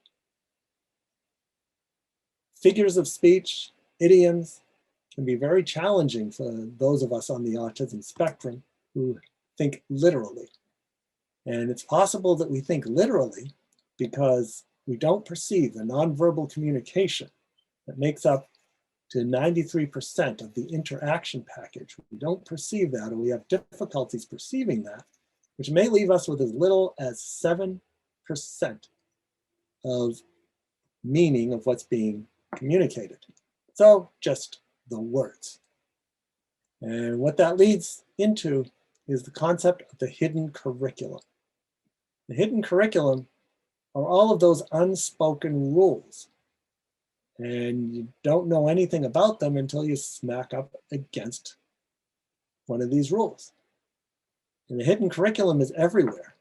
Figures of speech, idioms, can be very challenging for those of us on the autism spectrum who think literally. And it's possible that we think literally because we don't perceive the nonverbal communication that makes up to 93% of the interaction package. We don't perceive that, or we have difficulties perceiving that, which may leave us with as little as 7% of meaning of what's being communicated. So just the words. And what that leads into is the concept of the hidden curriculum. The hidden curriculum are all of those unspoken rules. And you don't know anything about them until you smack up against one of these rules. And the hidden curriculum is everywhere.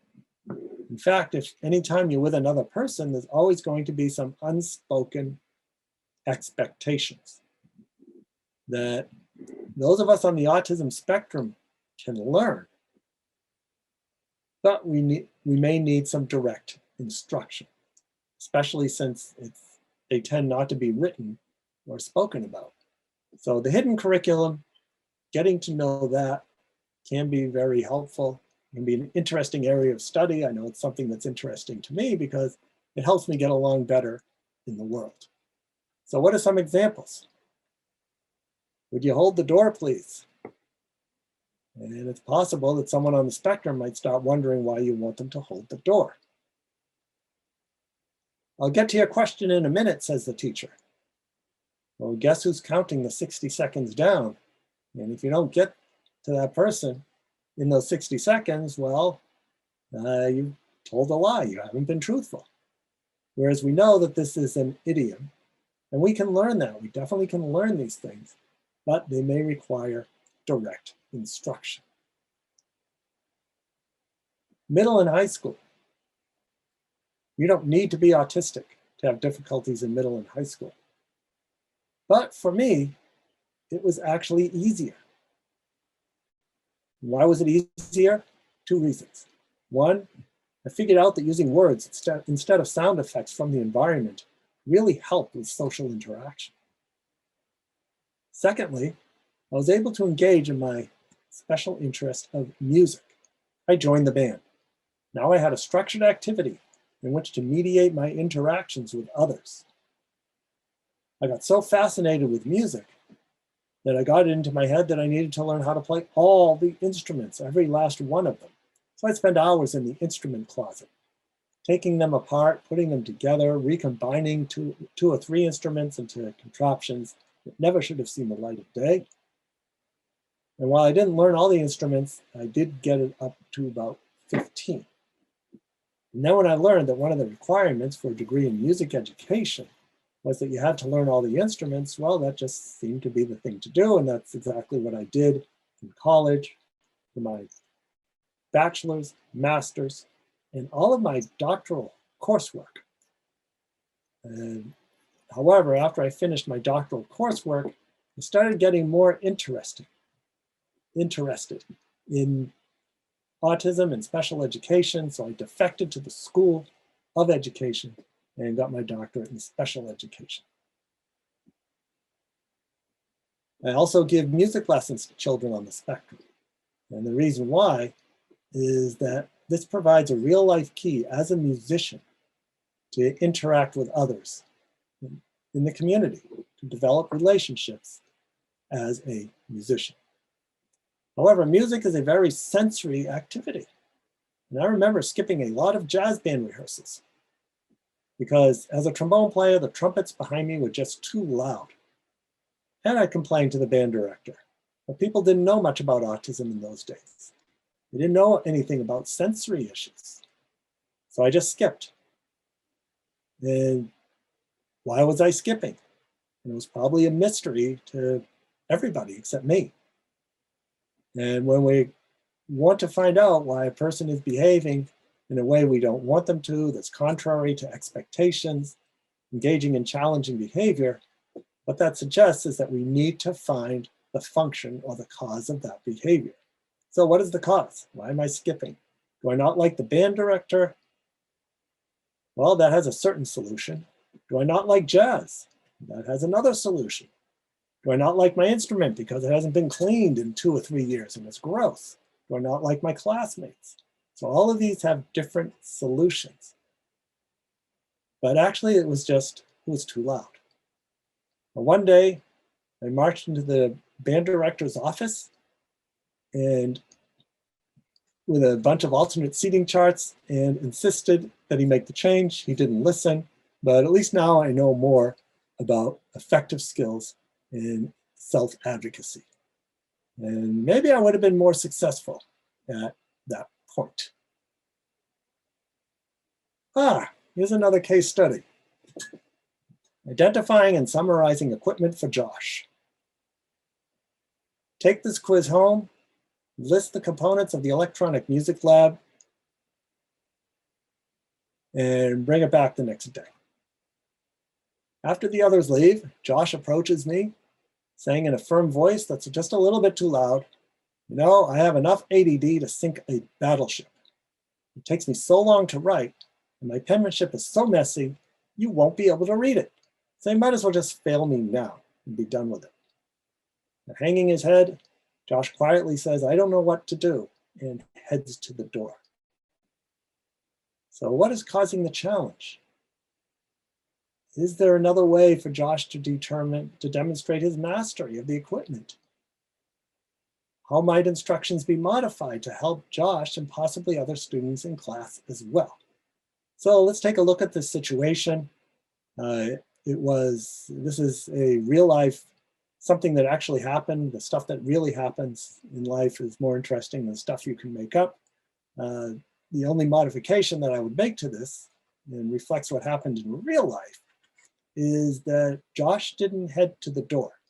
In fact, if anytime you're with another person, there's always going to be some unspoken expectations that those of us on the autism spectrum can learn. But we may need some direct instruction, especially since they tend not to be written or spoken about. So the hidden curriculum, getting to know that can be very helpful. It can be an interesting area of study. I know it's something that's interesting to me because it helps me get along better in the world. So what are some examples? Would you hold the door, please? And it's possible that someone on the spectrum might start wondering why you want them to hold the door. I'll get to your question in a minute, says the teacher. Well, guess who's counting the 60 seconds down? And if you don't get to that person in those 60 seconds, well, you told a lie. You haven't been truthful. Whereas we know that this is an idiom, and we can learn that. We definitely can learn these things, but they may require direct instruction. Middle and high school. You don't need to be autistic to have difficulties in middle and high school. But for me, it was actually easier. Why was it easier? Two reasons. One, I figured out that using words instead of sound effects from the environment really helped with social interaction. Secondly, I was able to engage in my special interest of music. I joined the band. Now I had a structured activity in which to mediate my interactions with others. I got so fascinated with music that I got it into my head that I needed to learn how to play all the instruments, every last one of them. So I'd spend hours in the instrument closet, taking them apart, putting them together, recombining two or three instruments into contraptions that never should have seen the light of day. And while I didn't learn all the instruments, I did get it up to about 15. And then when I learned that one of the requirements for a degree in music education was that you had to learn all the instruments, well, that just seemed to be the thing to do. And that's exactly what I did in college for my bachelor's, master's, and all of my doctoral coursework. And however, after I finished my doctoral coursework, I started getting more interested in autism and special education. So I defected to the School of Education and got my doctorate in special education. I also give music lessons to children on the spectrum. And the reason why is that this provides a real life key as a musician to interact with others in the community, to develop relationships as a musician. However, music is a very sensory activity. And I remember skipping a lot of jazz band rehearsals because as a trombone player, the trumpets behind me were just too loud. And I complained to the band director, but people didn't know much about autism in those days. They didn't know anything about sensory issues. So I just skipped. And why was I skipping? And it was probably a mystery to everybody except me. And when we want to find out why a person is behaving in a way we don't want them to, that's contrary to expectations, engaging in challenging behavior, what that suggests is that we need to find the function or the cause of that behavior. So what is the cause? Why am I skipping? Do I not like the band director? Well, that has a certain solution. Do I not like jazz? That has another solution. Do I not like my instrument because it hasn't been cleaned in 2 or 3 years and it's gross? Do I not like my classmates? So all of these have different solutions. But actually it was too loud. But one day I marched into the band director's office and with a bunch of alternate seating charts and insisted that he make the change. He didn't listen, but at least now I know more about effective skills in self-advocacy. And maybe I would have been more successful at that point. Here's another case study. Identifying and summarizing equipment for Josh. Take this quiz home, list the components of the electronic music lab, and bring it back the next day. After the others leave, Josh approaches me, saying in a firm voice that's just a little bit too loud, "You know, I have enough ADD to sink a battleship. It takes me so long to write, and my penmanship is so messy, you won't be able to read it. So you might as well just fail me now and be done with it." And hanging his head, Josh quietly says, "I don't know what to do," and heads to the door. So what is causing the challenge? Is there another way for Josh to demonstrate his mastery of the equipment? How might instructions be modified to help Josh and possibly other students in class as well? So let's take a look at this situation. This is a real life, something that actually happened. The stuff that really happens in life is more interesting than stuff you can make up. The only modification that I would make to this, and reflects what happened in real life, is that Josh didn't head to the door.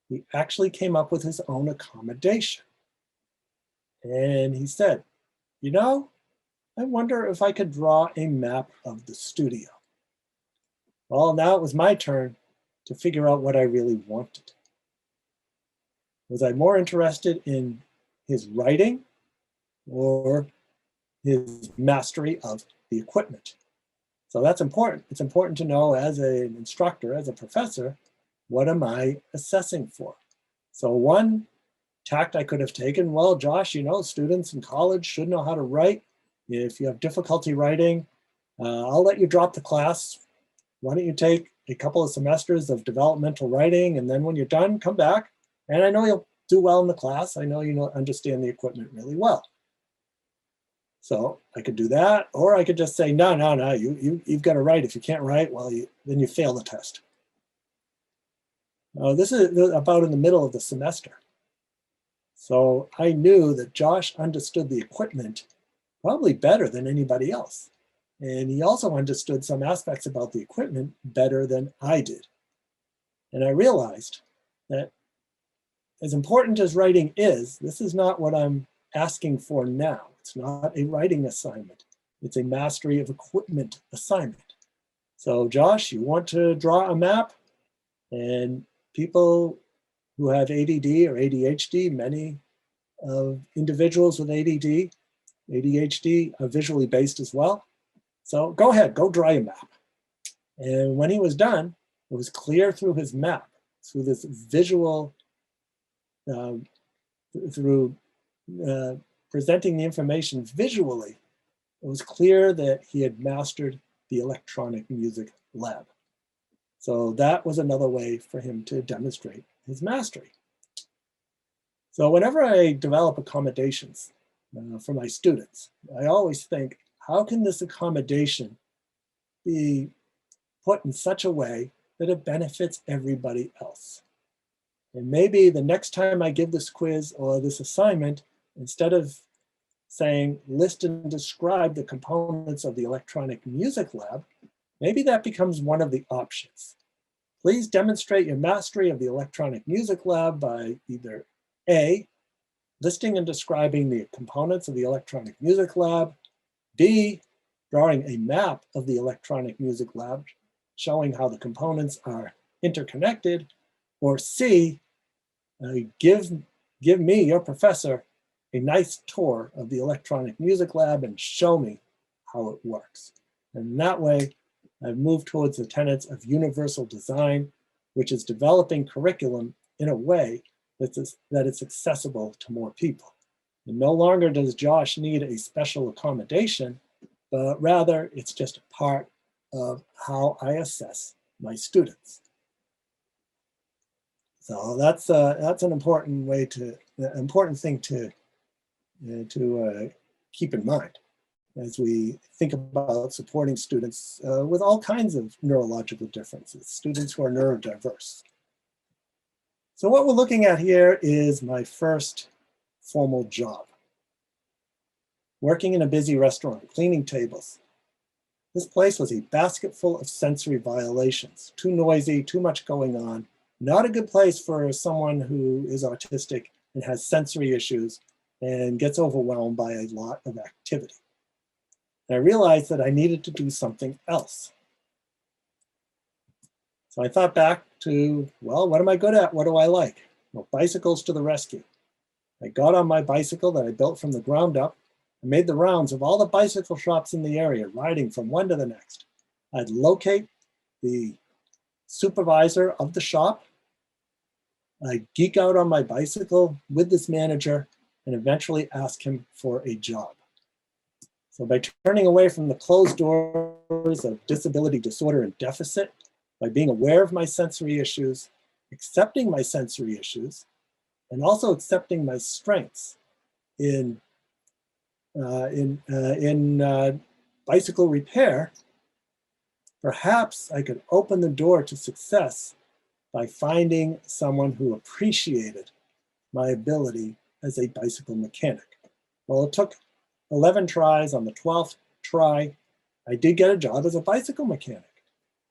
He actually came up with his own accommodation. And he said, "You know, I wonder if I could draw a map of the studio." Well, now it was my turn to figure out what I really wanted. Was I more interested in his writing or his mastery of the equipment? So that's important. It's important to know as an instructor, as a professor, what am I assessing for? So one tact I could have taken, well, Josh, you know, students in college should know how to write. If you have difficulty writing, I'll let you drop the class. Why don't you take a couple of semesters of developmental writing, and then when you're done, come back. And I know you'll do well in the class. I know you understand the equipment really well. So I could do that, or I could just say, no, you've got to write. If you can't write, well, then you fail the test. This is about in the middle of the semester. So I knew that Josh understood the equipment probably better than anybody else. And he also understood some aspects about the equipment better than I did. And I realized that as important as writing is, this is not what I'm asking for now. It's not a writing assignment. It's a mastery of equipment assignment. So Josh, you want to draw a map? And people who have ADD or ADHD, many of individuals with ADD, ADHD are visually based as well. So go ahead, go draw a map. And when he was done, it was clear through his map, through this visual, through presenting the information visually, it was clear that he had mastered the electronic music lab. So that was another way for him to demonstrate his mastery. So whenever I develop accommodations for my students, I always think, how can this accommodation be put in such a way that it benefits everybody else? And maybe the next time I give this quiz or this assignment, instead of saying list and describe the components of the electronic music lab, maybe that becomes one of the options. Please demonstrate your mastery of the electronic music lab by either A, listing and describing the components of the electronic music lab, B, drawing a map of the electronic music lab showing how the components are interconnected, or C, give me, your professor, a nice tour of the electronic music lab and show me how it works. And that way, I've moved towards the tenets of universal design, which is developing curriculum in a way that it's accessible to more people. And no longer does Josh need a special accommodation, but rather it's just a part of how I assess my students. So that's an important thing to keep in mind as we think about supporting students with all kinds of neurological differences, students who are neurodiverse. So what we're looking at here is my first formal job. Working in a busy restaurant, cleaning tables. This place was a basket full of sensory violations, too noisy, too much going on. Not a good place for someone who is autistic and has sensory issues and gets overwhelmed by a lot of activity. And I realized that I needed to do something else. So I thought back to, well, what am I good at? What do I like? Well, bicycles to the rescue. I got on my bicycle that I built from the ground up and made the rounds of all the bicycle shops in the area, riding from one to the next. I'd locate the supervisor of the shop. I'd geek out on my bicycle with this manager and eventually ask him for a job. So by turning away from the closed doors of disability, disorder, and deficit, by being aware of my sensory issues, accepting my sensory issues, and also accepting my strengths in bicycle repair, perhaps I could open the door to success by finding someone who appreciated my ability as a bicycle mechanic. Well, it took 11 tries. On the 12th try, I did get a job as a bicycle mechanic.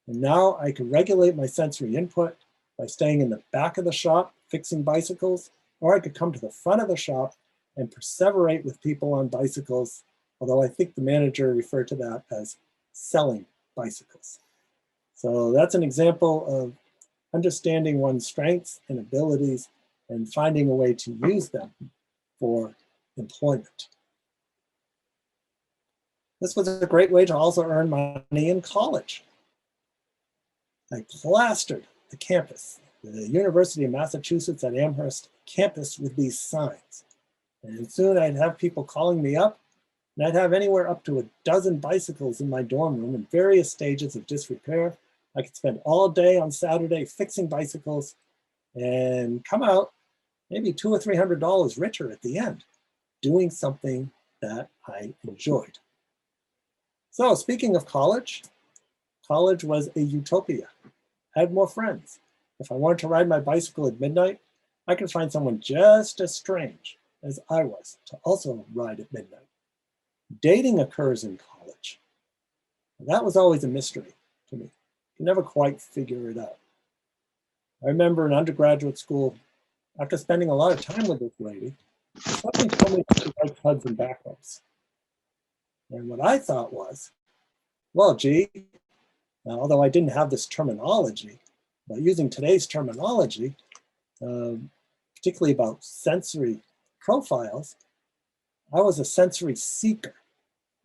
And now I can regulate my sensory input by staying in the back of the shop, fixing bicycles, or I could come to the front of the shop and perseverate with people on bicycles, although I think the manager referred to that as selling bicycles. So that's an example of understanding one's strengths and abilities and finding a way to use them for employment. This was a great way to also earn money in college. I plastered the campus, the University of Massachusetts at Amherst campus, with these signs. And soon I'd have people calling me up, and I'd have anywhere up to a dozen bicycles in my dorm room in various stages of disrepair. I could spend all day on Saturday fixing bicycles and come out maybe $200 or $300 richer at the end, doing something that I enjoyed. So speaking of college, college was a utopia. I had more friends. If I wanted to ride my bicycle at midnight, I can find someone just as strange as I was to also ride at midnight. Dating occurs in college. That was always a mystery to me. I could never quite figure it out. I remember in undergraduate school, after spending a lot of time with this lady, she suddenly told me that she liked hugs and back rubs. And what I thought was, well, gee, although I didn't have this terminology, but using today's terminology, particularly about sensory profiles, I was a sensory seeker.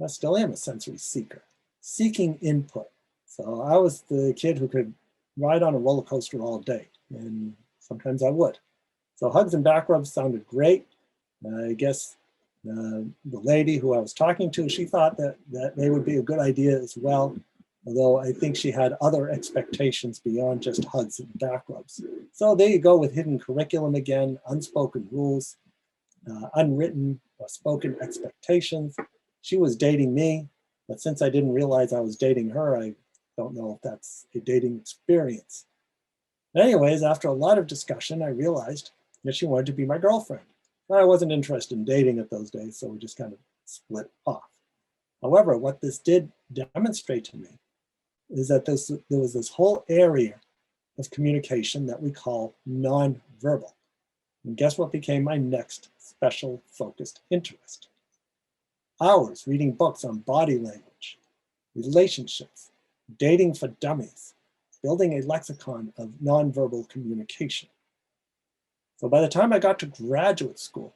I still am a sensory seeker, seeking input. So I was the kid who could ride on a roller coaster all day, and sometimes I would. So hugs and back rubs sounded great. I guess the lady who I was talking to, she thought that they would be a good idea as well, although I think she had other expectations beyond just hugs and back rubs. So there you go with hidden curriculum again, unspoken rules, unwritten or spoken expectations. She was dating me, but since I didn't realize I was dating her, I don't know if that's a dating experience. Anyways, after a lot of discussion, I realized that she wanted to be my girlfriend. I wasn't interested in dating at those days, so we just kind of split off. However, what this did demonstrate to me is that there was this whole area of communication that we call nonverbal. And guess what became my next special focused interest? Hours reading books on body language, relationships, dating for dummies, building a lexicon of nonverbal communication. So by the time I got to graduate school,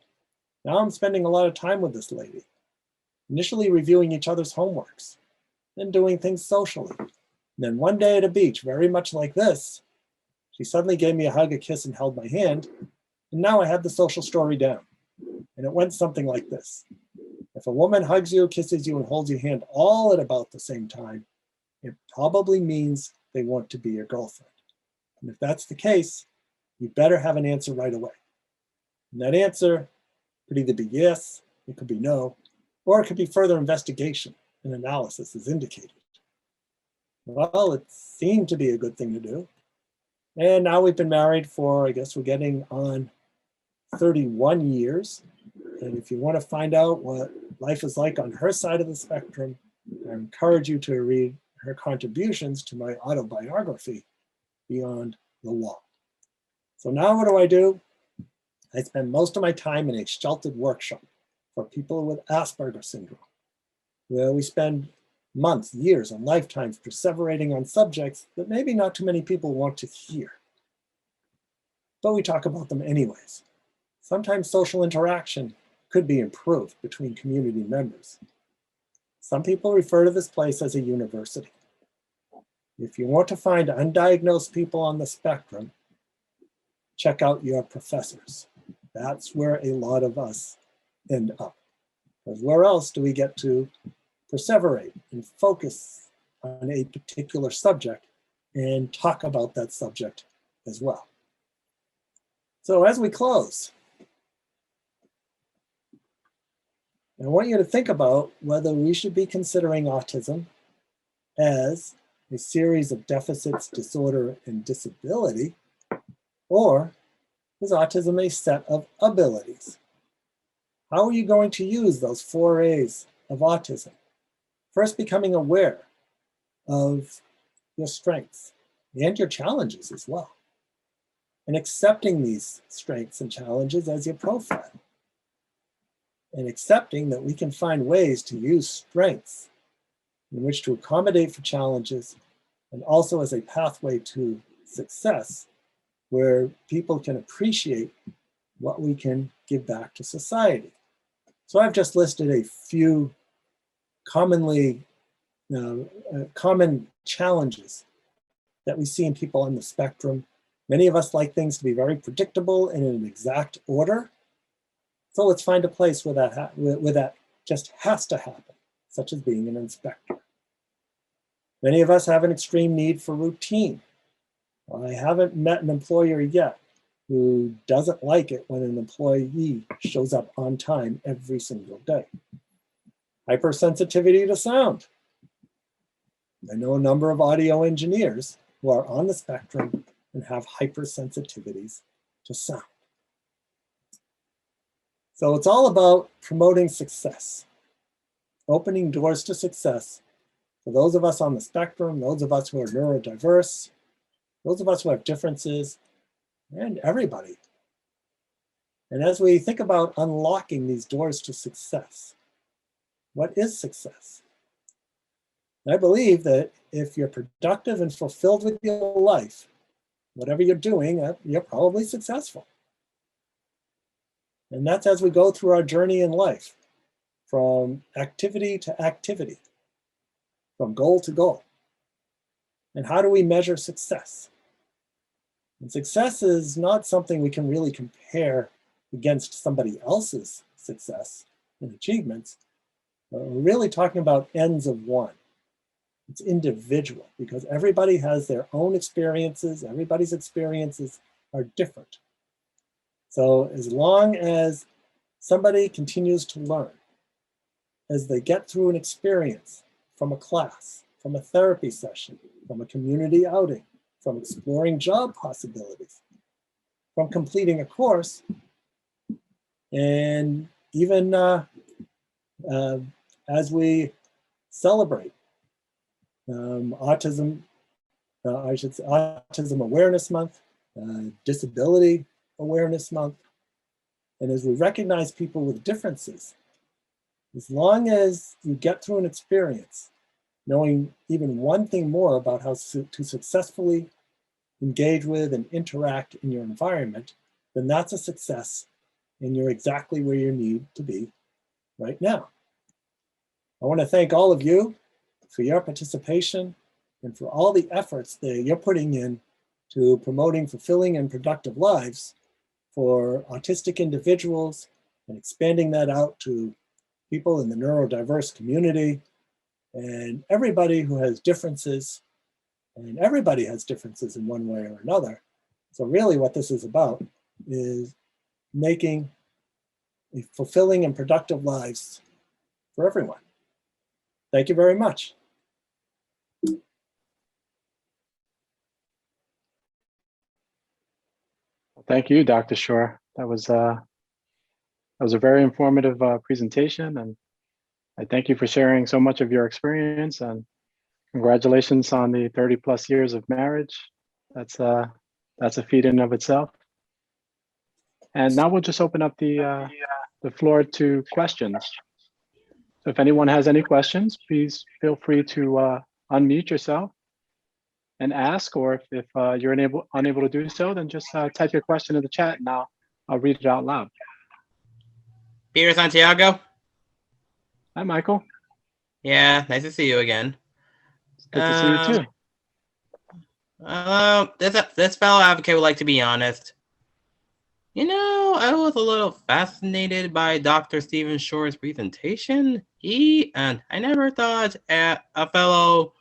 now I'm spending a lot of time with this lady, initially reviewing each other's homeworks, then doing things socially. And then one day at a beach, very much like this, she suddenly gave me a hug, a kiss, and held my hand. And now I had the social story down. And it went something like this. If a woman hugs you, kisses you, and holds your hand all at about the same time, it probably means they want to be your girlfriend. And if that's the case, you better have an answer right away. And that answer could either be yes, it could be no, or it could be further investigation and analysis as indicated. Well, it seemed to be a good thing to do. And now we've been married for, I guess we're getting on 31 years. And if you want to find out what life is like on her side of the spectrum, I encourage you to read her contributions to my autobiography, Beyond the Wall. So now what do? I spend most of my time in a sheltered workshop for people with Asperger's syndrome, where we spend months, years, and lifetimes perseverating on subjects that maybe not too many people want to hear. But we talk about them anyways. Sometimes social interaction could be improved between community members. Some people refer to this place as a university. If you want to find undiagnosed people on the spectrum, check out your professors. That's where a lot of us end up. Because where else do we get to perseverate and focus on a particular subject and talk about that subject as well? So as we close, I want you to think about whether we should be considering autism as a series of deficits, disorder, and disability, or is autism a set of abilities? How are you going to use those 4 A's of autism? First, becoming aware of your strengths and your challenges as well, and accepting these strengths and challenges as your profile, and accepting that we can find ways to use strengths in which to accommodate for challenges, and also as a pathway to success, where people can appreciate what we can give back to society. So I've just listed a few common challenges that we see in people on the spectrum. Many of us like things to be very predictable and in an exact order. So let's find a place where that just has to happen, such as being an inspector. Many of us have an extreme need for routine. I haven't met an employer yet who doesn't like it when an employee shows up on time every single day. Hypersensitivity to sound. I know a number of audio engineers who are on the spectrum and have hypersensitivities to sound. So it's all about promoting success, opening doors to success for those of us on the spectrum, those of us who are neurodiverse, those of us who have differences, and everybody. And as we think about unlocking these doors to success, what is success? I believe that if you're productive and fulfilled with your life, whatever you're doing, you're probably successful. And that's as we go through our journey in life, from activity to activity, from goal to goal. And how do we measure success? And success is not something we can really compare against somebody else's success and achievements. We're really talking about ends of one. It's individual because everybody has their own experiences. Everybody's experiences are different. So as long as somebody continues to learn, as they get through an experience from a class, from a therapy session, from a community outing, from exploring job possibilities, from completing a course, and even as we celebrate Autism Awareness Month, Disability Awareness Month, and as we recognize people with differences, as long as you get through an experience, knowing even one thing more about how to successfully engage with and interact in your environment, then that's a success and you're exactly where you need to be right now. I want to thank all of you for your participation and for all the efforts that you're putting in to promoting fulfilling and productive lives for autistic individuals and expanding that out to people in the neurodiverse community and everybody who has differences, and everybody has differences in one way or another. So really what this is about is making fulfilling and productive lives for everyone. Thank you very much. Thank you, Dr. Shore. That was a very informative presentation, and I thank you for sharing so much of your experience, and congratulations on the 30 plus years of marriage. That's a feat in of itself. And now we'll just open up the floor to questions. So if anyone has any questions, please feel free to unmute yourself and ask, or if you're unable to do so, then just type your question in the chat and I'll read it out loud. Peter Santiago. Hi, Michael. Yeah, nice to see you again. Good to see you too. This fellow advocate would like to be honest. You know, I was a little fascinated by Dr. Stephen Shore's presentation. I never thought a fellow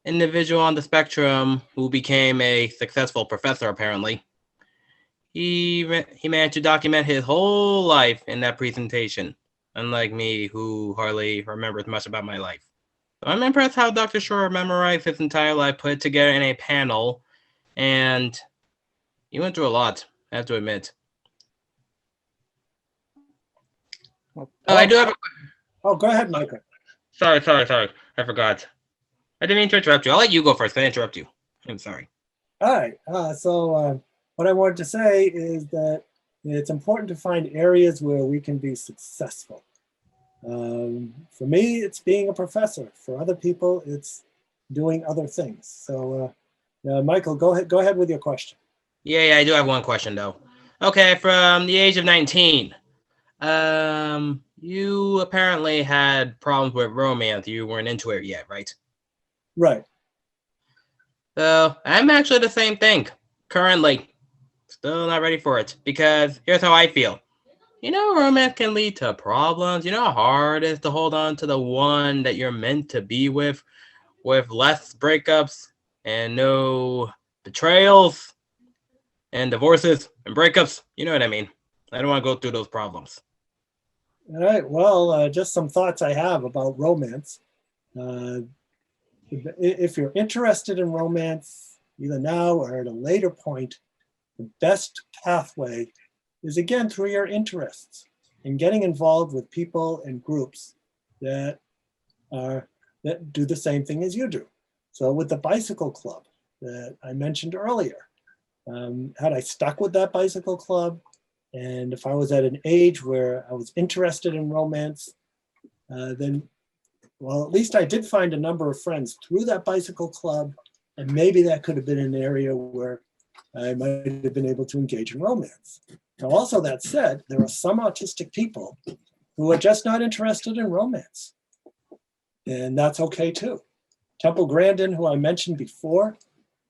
individual on the spectrum who became a successful professor, apparently. He managed to document his whole life in that presentation, unlike me, who hardly remembers much about my life. So I'm impressed how Dr. Shore memorized his entire life, put it together in a panel, and he went through a lot, I have to admit. I do have a... Oh, go ahead, Michael. Sorry. I forgot. I didn't mean to interrupt you. I'll let you go first. I interrupt you. I'm sorry. All right. So what I wanted to say is that it's important to find areas where we can be successful. For me, it's being a professor. For other people, it's doing other things. So, Michael, go ahead with your question. Yeah, I do have one question though. Okay, from the age of 19, you apparently had problems with romance. You weren't into it yet, right? Right. So I'm actually the same thing. Currently, still not ready for it because here's how I feel. You know, romance can lead to problems. You know how hard it is to hold on to the one that you're meant to be with less breakups and no betrayals and divorces and breakups. You know what I mean? I don't want to go through those problems. All right. Well, just some thoughts I have about romance. If you're interested in romance, either now or at a later point, the best pathway is again through your interests. and getting involved with people and groups that do the same thing as you do. So with the bicycle club that I mentioned earlier, had I stuck with that bicycle club, and if I was at an age where I was interested in romance, then, well, at least I did find a number of friends through that bicycle club, and maybe that could have been an area where I might have been able to engage in romance. Now, also that said, there are some autistic people who are just not interested in romance, and that's okay too. Temple Grandin, who I mentioned before,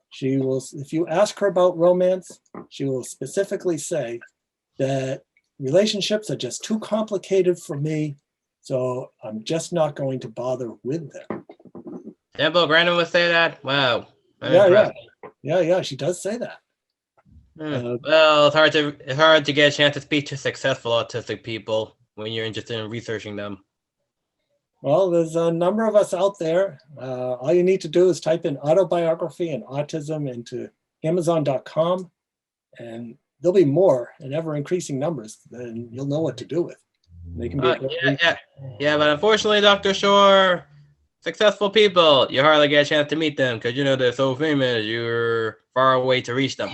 she will, if you ask her about romance, she will specifically say that relationships are just too complicated for me, so I'm just not going to bother with them. Temple Grandin would say that? Wow. I'm Yeah, impressed. yeah, she does say that. Well, it's hard to get a chance to speak to successful autistic people when you're interested in researching them. Well, there's a number of us out there. All you need to do is type in autobiography and autism into Amazon.com, and there'll be more in ever increasing numbers, then you'll know what to do with. They can be yeah, but unfortunately, Dr. Shore, successful people, you hardly get a chance to meet them because, you know, they're so famous, you're far away to reach them.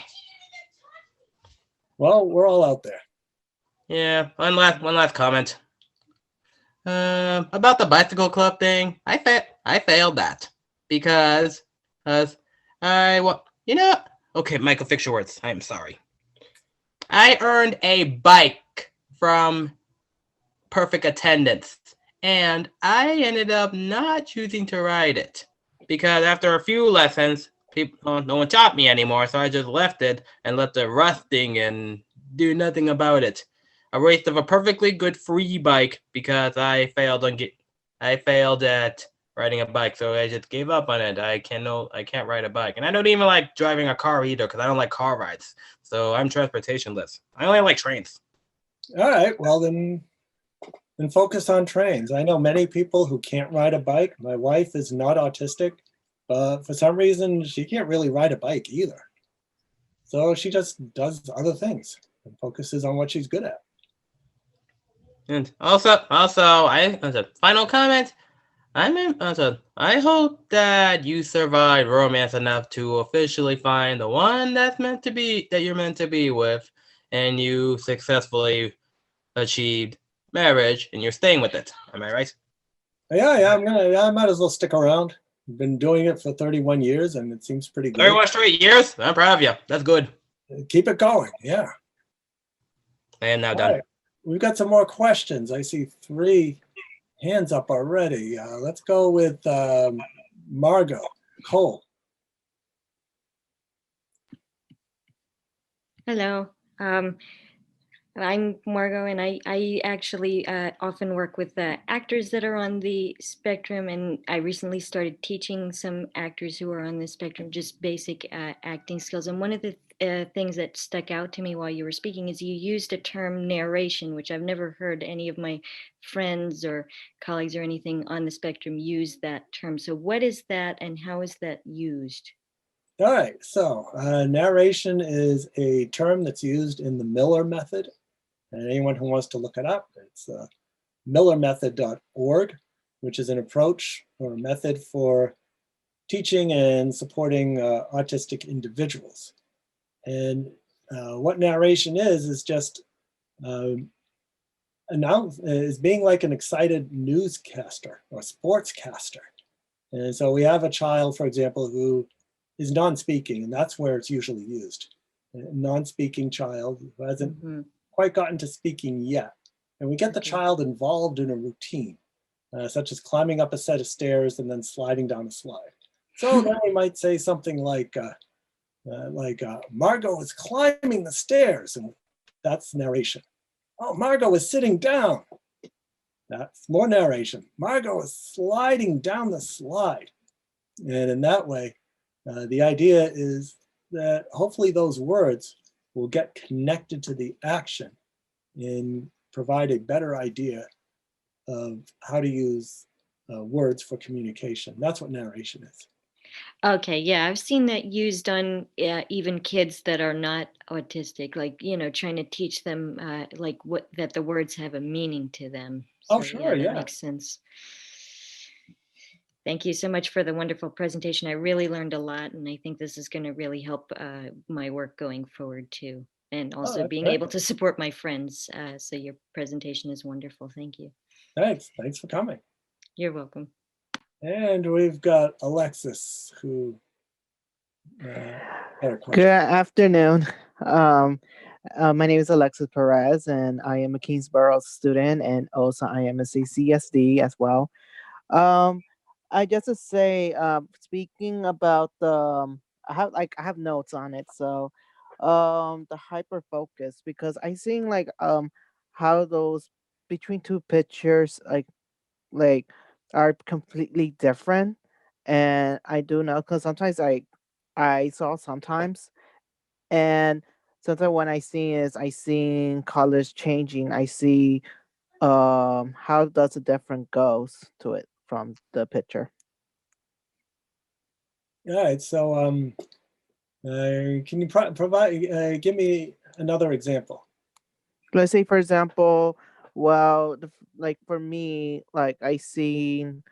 Well, we're all out there. Yeah, one last comment. About the bicycle club thing, I failed that because okay, Michael, fix your words. I am sorry. I earned a bike from perfect attendance, and I ended up not choosing to ride it because after a few lessons, no one taught me anymore, so I just left it and left it rusting and do nothing about it. A waste of a perfectly good free bike because I failed at riding a bike, so I just gave up on it. I can't ride a bike, and I don't even like driving a car either because I don't like car rides. So I'm transportationless. I only like trains. All right, well then focus on trains. I know many people who can't ride a bike. My wife is not autistic, but for some reason she can't really ride a bike either. So she just does other things and focuses on what she's good at. And also, as a final comment, I hope that you survive romance enough to officially find the one that you're meant to be with, and you successfully achieved marriage, and you're staying with it. Am I right? Yeah, I might as well stick around. I've been doing it for 31 years, and it seems pretty good. 31 straight years? I'm proud of you. That's good. Keep it going. Yeah. I am now done. Right. We've got some more questions. I see 3 hands up already. Let's go with Margot Cole. Hello. I'm Margot, and I actually often work with actors that are on the spectrum, and I recently started teaching some actors who are on the spectrum just basic acting skills. And one of the things that stuck out to me while you were speaking is you used a term narration, which I've never heard any of my friends or colleagues or anything on the spectrum use that term. So what is that, and how is that used? All right, so narration is a term that's used in the Miller method. And anyone who wants to look it up, it's millermethod.org, which is an approach or a method for teaching and supporting autistic individuals. And what narration is just is being like an excited newscaster or sportscaster. And so we have a child, for example, who is non-speaking, and that's where it's usually used. A non-speaking child who hasn't quite gotten to speaking yet. And we get the child involved in a routine, such as climbing up a set of stairs and then sliding down a slide. So then we might say something like Margot is climbing the stairs, and that's narration. Oh, Margot is sitting down. That's more narration. Margot is sliding down the slide. And in that way, the idea is that hopefully those words will get connected to the action and provide a better idea of how to use words for communication. That's what narration is. Okay, yeah, I've seen that used on even kids that are not autistic, like, trying to teach them like what that the words have a meaning to them. Oh, So sure, yeah, that yeah. makes sense. Thank you so much for the wonderful presentation. I really learned a lot, and I think this is going to really help my work going forward too, and Oh, also that's being great. able to support my friends. So your presentation is wonderful. Thank you. Thanks for coming. You're welcome. And we've got Alexis who had a question. Good afternoon. Um, my name is Alexis Perez, and I am a Kingsborough student, and also I am a CCSD as well. Um, I just to say, speaking about I have notes on it. So, the hyper focus, because I seen like how those between two pictures like are completely different, and I do know because sometimes I saw sometimes, and sometimes when I see colors changing. I see how does the different goes to it from the picture. All right, so can you provide, give me another example? Let's say for example, well, like for me, like I seen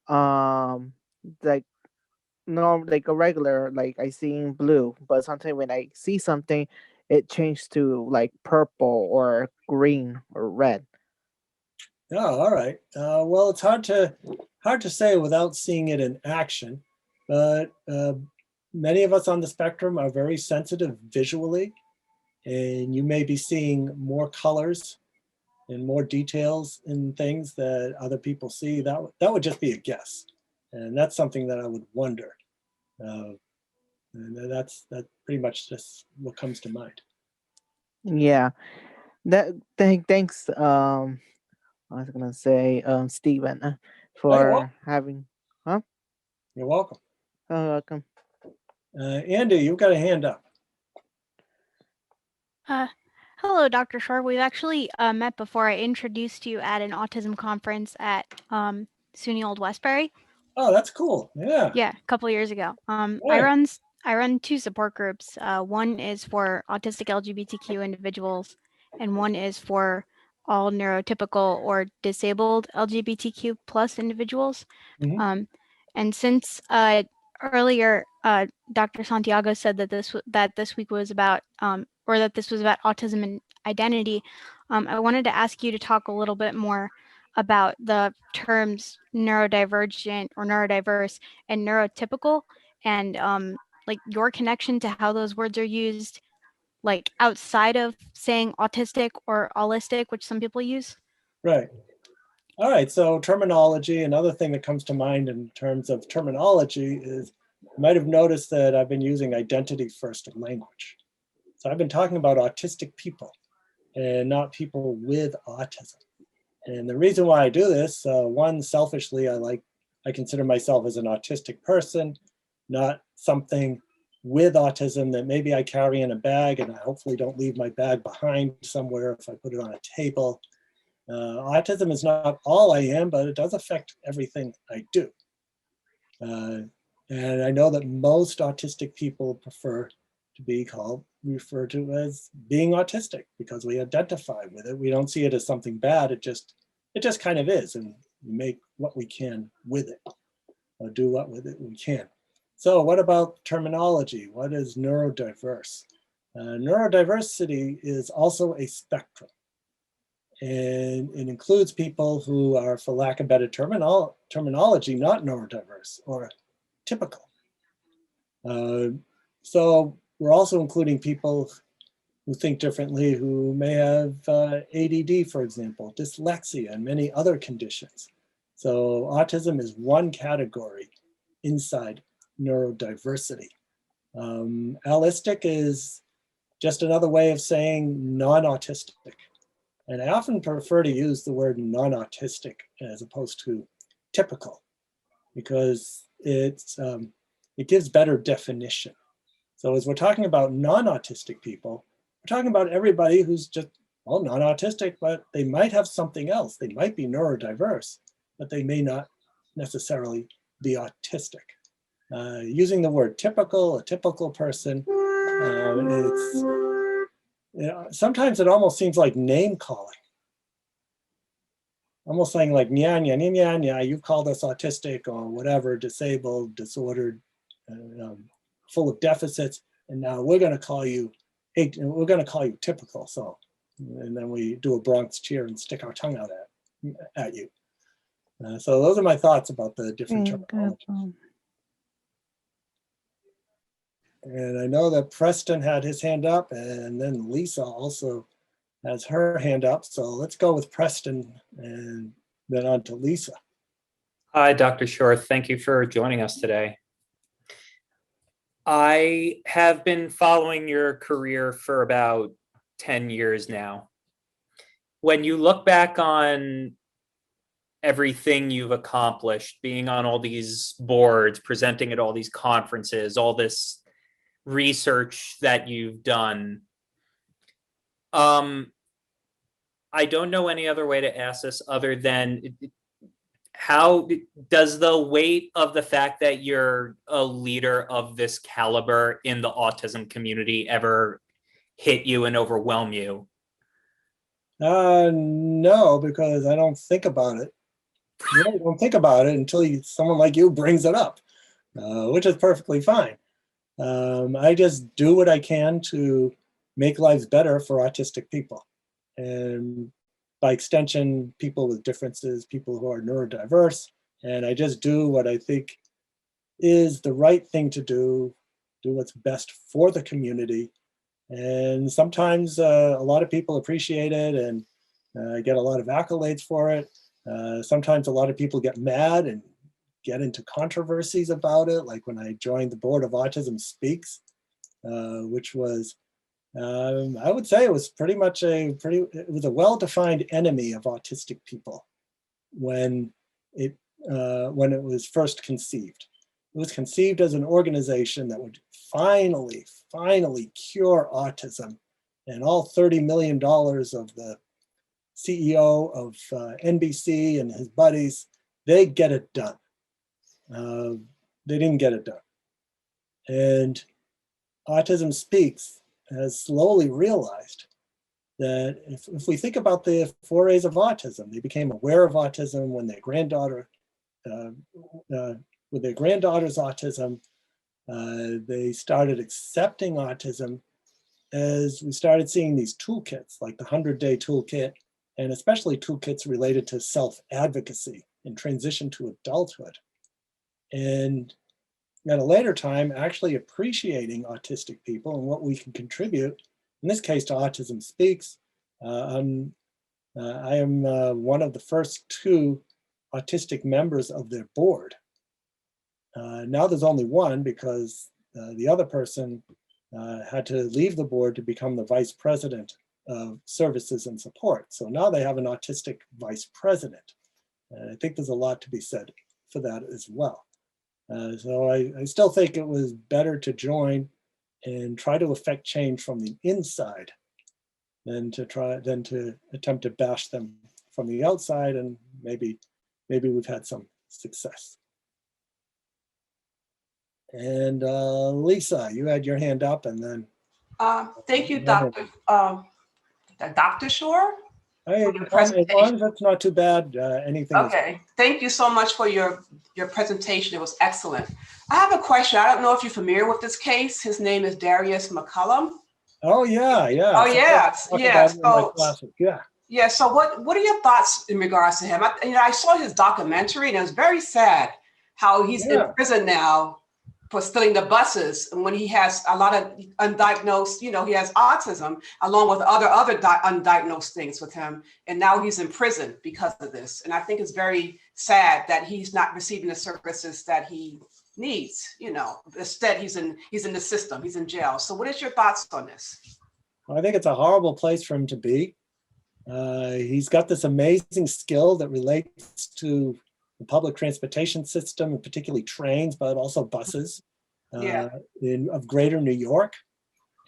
um like no, like a regular, like I seen blue, but sometimes when I see something, it changed to like purple or green or red. Oh, all right. Well, it's hard to say without seeing it in action, but many of us on the spectrum are very sensitive visually, and you may be seeing more colors and more details in things that other people see. That would just be a guess, and that's something that I would wonder. And that's pretty much just what comes to mind. Yeah, thanks. I was gonna say, Stephen, Oh, you're welcome. for having. Huh? You're welcome. Welcome. Andy, you've got a hand up. Hello, Dr. Shore. We've actually met before. I introduced you at an autism conference at SUNY Old Westbury. Oh, that's cool. Yeah. Yeah, a couple years ago. Right. I run two support groups. One is for autistic LGBTQ individuals, and one is for all neurotypical or disabled LGBTQ plus individuals. Mhm. And since earlier, Dr. Santiago said that this week was about or that this was about autism and identity, I wanted to ask you to talk a little bit more about the terms neurodivergent or neurodiverse and neurotypical, and like your connection to how those words are used, like outside of saying autistic or allistic, which some people use. Right. All right. So terminology, another thing that comes to mind in terms of terminology is you might have noticed that I've been using identity first of language. So I've been talking about autistic people and not people with autism. And the reason why I do this, one, selfishly, I consider myself as an autistic person, not something with autism that maybe I carry in a bag, and I hopefully don't leave my bag behind somewhere if I put it on a table. Autism is not all I am, but it does affect everything I do. And I know that most autistic people prefer to be referred to as being autistic because we identify with it. We don't see it as something bad. It just kind of is, and we make what we can with it, or do what with it we can. So what about terminology? What is neurodiverse? Neurodiversity is also a spectrum. And it includes people who are, for lack of better terminology, not neurodiverse or typical. So we're also including people who think differently, who may have ADD, for example, dyslexia, and many other conditions. So autism is one category inside neurodiversity. Allistic is just another way of saying non-autistic. And I often prefer to use the word non-autistic as opposed to typical, because it gives better definition. So as we're talking about non-autistic people, we're talking about everybody who's just, well, non-autistic, but they might have something else. They might be neurodiverse, but they may not necessarily be autistic. using the word typical, a typical person, sometimes it almost seems like name calling. Almost saying like, nya, nya, nya, nya, nya, you called us autistic or whatever, disabled, disordered, full of deficits, and now we're going to call you, typical. So, and then we do a Bronx cheer and stick our tongue out at you. So those are my thoughts about the different terminology. And I know that Preston had his hand up, and then Lisa also has her hand up. So let's go with Preston and then on to Lisa. Hi, Dr. Shore. Thank you for joining us today. I have been following your career for about 10 years now. When you look back on everything you've accomplished, being on all these boards, presenting at all these conferences, all this research that you've done, I don't know any other way to ask this other than, how does the weight of the fact that you're a leader of this caliber in the autism community ever hit you and overwhelm you? No, because I don't think about it. You don't think about it until someone like you brings it up, which is perfectly fine. I just do what I can to make lives better for autistic people. And by extension, people with differences, people who are neurodiverse. And I just do what I think is the right thing to do what's best for the community. And sometimes a lot of people appreciate it and get a lot of accolades for it. Sometimes a lot of people get mad and get into controversies about it, like when I joined the board of Autism Speaks, which was, I would say it was pretty much it was a well-defined enemy of autistic people when it was first conceived. It was conceived as an organization that would finally cure autism, and all $30 million of the CEO of NBC and his buddies, they get it done. They didn't get it done. And Autism Speaks has slowly realized that if we think about the forays of autism, they became aware of autism when their granddaughter, with their granddaughter's autism, they started accepting autism as we started seeing these toolkits, like the 100-day toolkit, and especially toolkits related to self-advocacy and transition to adulthood. And at a later time, actually appreciating autistic people and what we can contribute, in this case to Autism Speaks. I am one of the first 2 autistic members of their board. Now there's only one because the other person had to leave the board to become the vice president of services and support. So now they have an autistic vice president. And I think there's a lot to be said for that as well. So I still think it was better to join and try to affect change from the inside than to attempt to bash them from the outside, and maybe we've had some success. And Lisa, you had your hand up, and then. Thank you, Dr. Shore. As long as it's not too bad, anything. Okay, thank you so much for your presentation. It was excellent. I have a question. I don't know if you're familiar with this case. His name is Darius McCullum. Oh yeah. Oh yes. Yeah. Yeah. So what are your thoughts in regards to him? I saw his documentary, and it was very sad how he's in prison now for stealing the buses, and when he has a lot of undiagnosed, he has autism along with other undiagnosed things with him, and now he's in prison because of this. And I think it's very sad that he's not receiving the services that he needs. Instead he's in the system, he's in jail. So what is your thoughts on this? I think it's a horrible place for him to be. He's got this amazing skill that relates to the public transportation system, and particularly trains, but also buses of greater New York.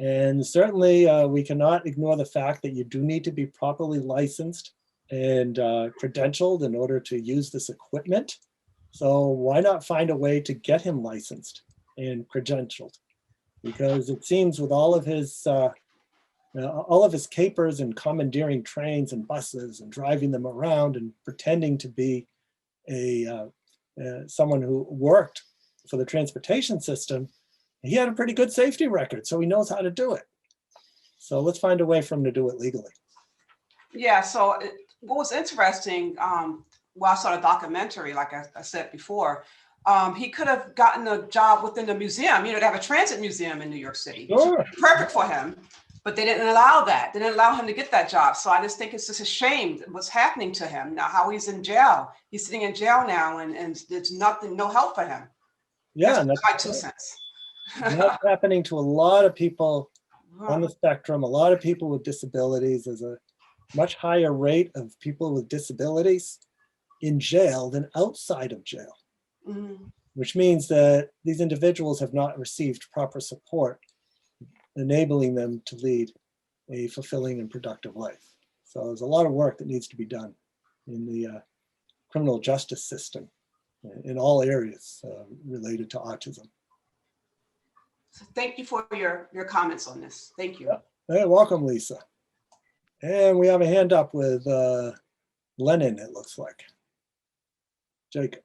And certainly we cannot ignore the fact that you do need to be properly licensed and credentialed in order to use this equipment. So why not find a way to get him licensed and credentialed? Because it seems with all of his capers and commandeering trains and buses and driving them around and pretending to be someone who worked for the transportation system, he had a pretty good safety record, so he knows how to do it. So let's find a way for him to do it legally. Yeah, so what was interesting, while I saw the documentary, like I said before, he could have gotten a job within the museum. You know, they have a transit museum in New York City. Sure. Perfect for him, but they didn't allow that. They didn't allow him to get that job. So I just think it's just a shame what's happening to him now, how he's in jail. He's sitting in jail now and there's no help for him. Yeah, That's my 2 cents. That's happening to a lot of people on the spectrum, a lot of people with disabilities. There's a much higher rate of people with disabilities in jail than outside of jail, which means that these individuals have not received proper support, enabling them to lead a fulfilling and productive life. So there's a lot of work that needs to be done in the criminal justice system in all areas related to autism. So thank you for your comments on this. Thank you. Hey, welcome, Lisa. And we have a hand up with Lennon, it looks like. Jacob.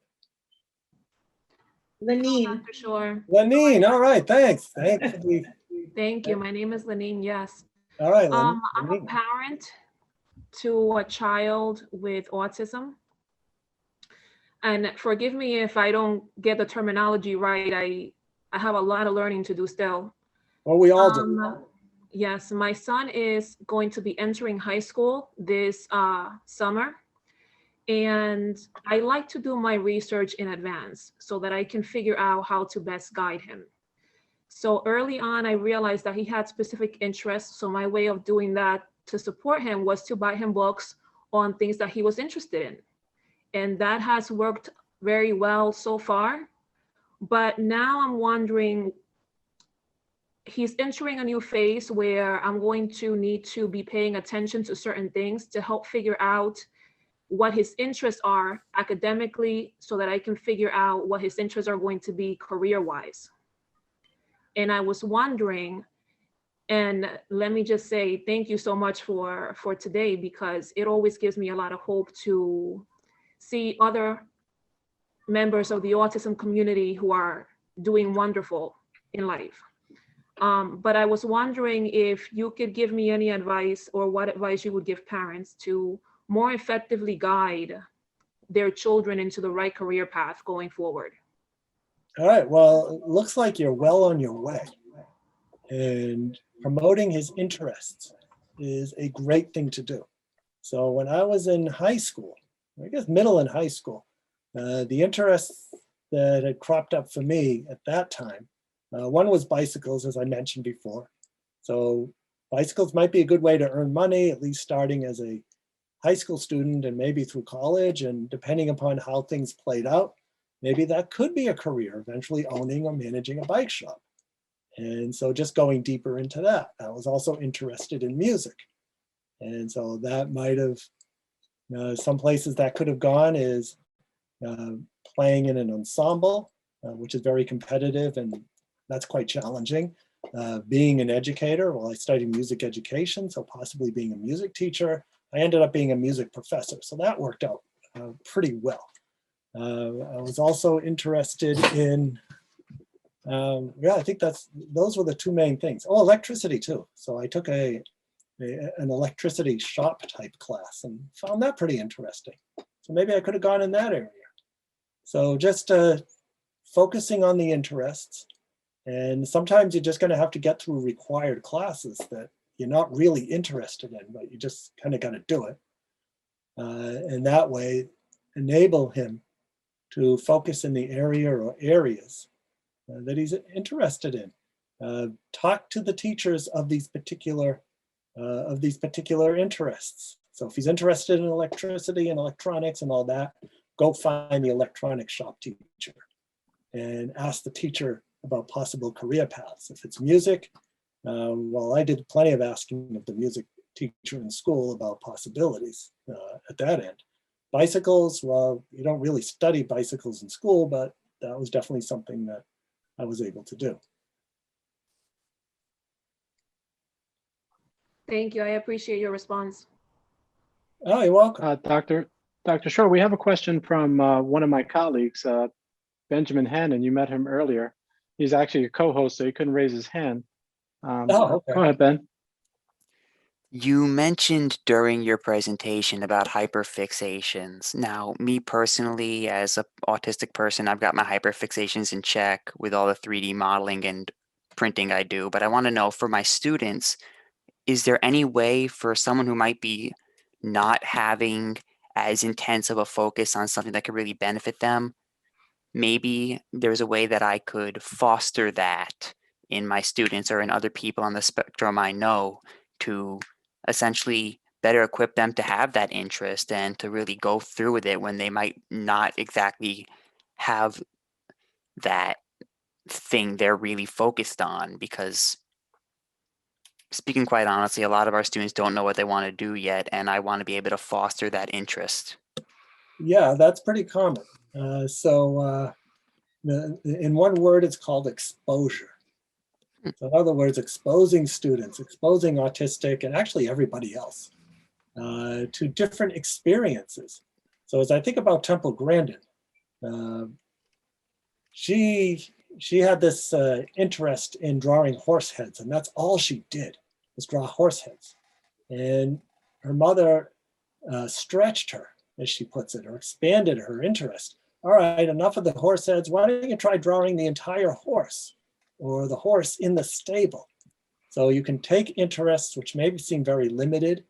Lenine. For sure. Lenine, all right, thanks. Thanks. Thank you. My name is Lenine, yes. All right, I'm a parent to a child with autism. And forgive me if I don't get the terminology right. I have a lot of learning to do still. Well, we all do. Yes, my son is going to be entering high school this summer. And I like to do my research in advance so that I can figure out how to best guide him. So early on, I realized that he had specific interests. So my way of doing that to support him was to buy him books on things that he was interested in. And that has worked very well so far. But now I'm wondering, he's entering a new phase where I'm going to need to be paying attention to certain things to help figure out what his interests are academically so that I can figure out what his interests are going to be career-wise. And I was wondering, and let me just say thank you so much for today, because it always gives me a lot of hope to see other members of the autism community who are doing wonderful in life. But I was wondering if you could give me any advice or what advice you would give parents to more effectively guide their children into the right career path going forward. All right, well, it looks like you're well on your way. And promoting his interests is a great thing to do. So when I was in high school, I guess middle and high school, the interests that had cropped up for me at that time, one was bicycles, as I mentioned before. So bicycles might be a good way to earn money, at least starting as a high school student and maybe through college, and depending upon how things played out, maybe that could be a career, eventually owning or managing a bike shop. And so just going deeper into that. I was also interested in music. And so that might have, some places that could have gone is playing in an ensemble, which is very competitive and that's quite challenging. Being an educator, well, I studied music education, so possibly being a music teacher. I ended up being a music professor, so that worked out pretty well. I was also interested in, yeah, I think those were the two main things. Oh, electricity too. So I took an electricity shop type class and found that pretty interesting. So maybe I could have gone in that area. So just focusing on the interests. And sometimes you're just going to have to get through required classes that you're not really interested in, but you just kind of got to do it. And that way, enable him to focus in the area or areas that he's interested in. Talk to the teachers of these particular interests. So if he's interested in electricity and electronics and all that, go find the electronic shop teacher and ask the teacher about possible career paths. If it's music, well, I did plenty of asking of the music teacher in school about possibilities at that end. Bicycles, well, you don't really study bicycles in school, but that was definitely something that I was able to do. Thank you. I appreciate your response. Oh, you're welcome. Dr. Shore, we have a question from one of my colleagues, Benjamin Hannon. You met him earlier. He's actually a co-host, so he couldn't raise his hand. Okay. Go ahead, Ben. You mentioned during your presentation about hyperfixations. Now, me personally, as an autistic person, I've got my hyperfixations in check with all the 3D modeling and printing I do. But I want to know, for my students, is there any way for someone who might be not having as intense of a focus on something that could really benefit them? Maybe there's a way that I could foster that in my students or in other people on the spectrum I know to essentially better equip them to have that interest and to really go through with it when they might not exactly have that thing they're really focused on. Because speaking quite honestly, a lot of our students don't know what they want to do yet, and I want to be able to foster that interest. Yeah, that's pretty common. In one word, it's called exposure. So in other words, exposing students, exposing autistic and actually everybody else to different experiences. So as I think about Temple Grandin, she had this interest in drawing horse heads, and that's all she did was draw horse heads. And her mother stretched her, as she puts it, or expanded her interest. All right, enough of the horse heads. Why don't you try drawing the entire horse or the horse in the stable? So you can take interests which maybe seem very limited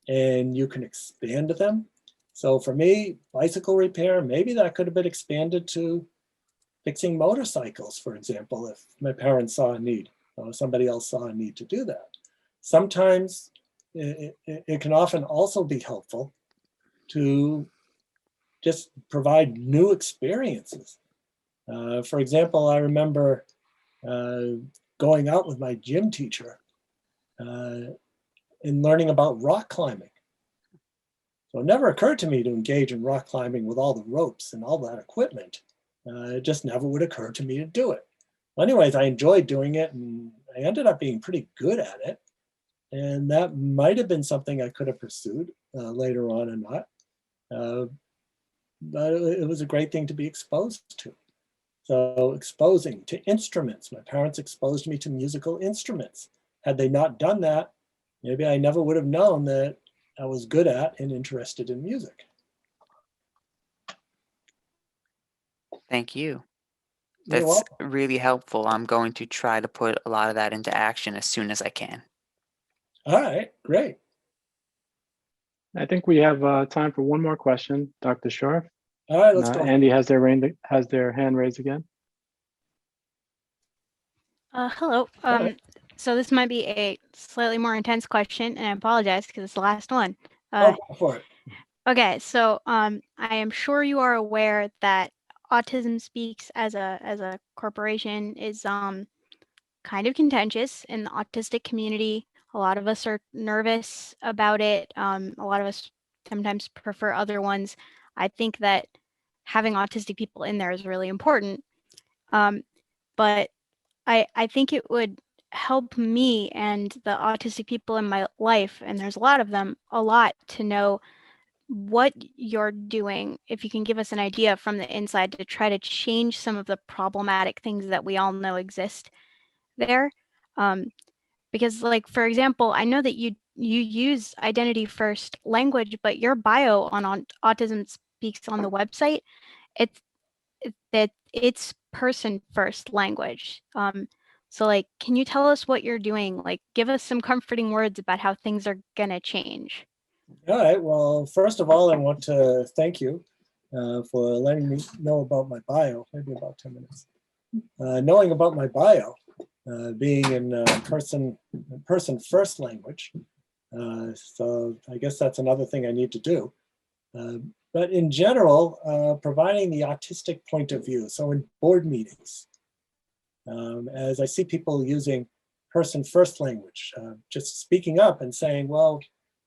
and you can expand them. So for me, bicycle repair, maybe that could have been expanded to fixing motorcycles, for example, if my parents saw a need or somebody else saw a need to do that. Sometimes it can often also be helpful to just provide new experiences. For example, I remember going out with my gym teacher and learning about rock climbing. So it never occurred to me to engage in rock climbing with all the ropes and all that equipment. It just never would occur to me to do it. Well, anyways, I enjoyed doing it and I ended up being pretty good at it. And that might have been something I could have pursued later on or not. But it was a great thing to be exposed to. So exposing to instruments. My parents exposed me to musical instruments. Had they not done that, maybe I never would have known that I was good at and interested in music. Thank you. You're That's welcome. really helpful. I'm going to try to put a lot of that into action as soon as I can. All right, great. I think we have time for one more question, Dr. Shore. All right, let's go. Andy has their hand raised again. Hello. So this might be a slightly more intense question, and I apologize because it's the last one. Go for it. Okay, so I am sure you are aware that Autism Speaks as a corporation is kind of contentious in the autistic community. A lot of us are nervous about it. A lot of us sometimes prefer other ones. I think that having autistic people in there is really important. But I think it would help me and the autistic people in my life, and there's a lot of them, a lot to know what you're doing, if you can give us an idea from the inside to try to change some of the problematic things that we all know exist there. Because like, for example, I know that you use identity first language, but your bio on Autism Speaks on the website, it's person first language. So like, can you tell us what you're doing? Like, give us some comforting words about how things are gonna change. All right, well, first of all, I want to thank you for letting me know about my bio, maybe about 10 minutes. Knowing about my bio, being in person first language. So I guess that's another thing I need to do. But in general, providing the autistic point of view. So in board meetings, as I see people using person first language, just speaking up and saying, well,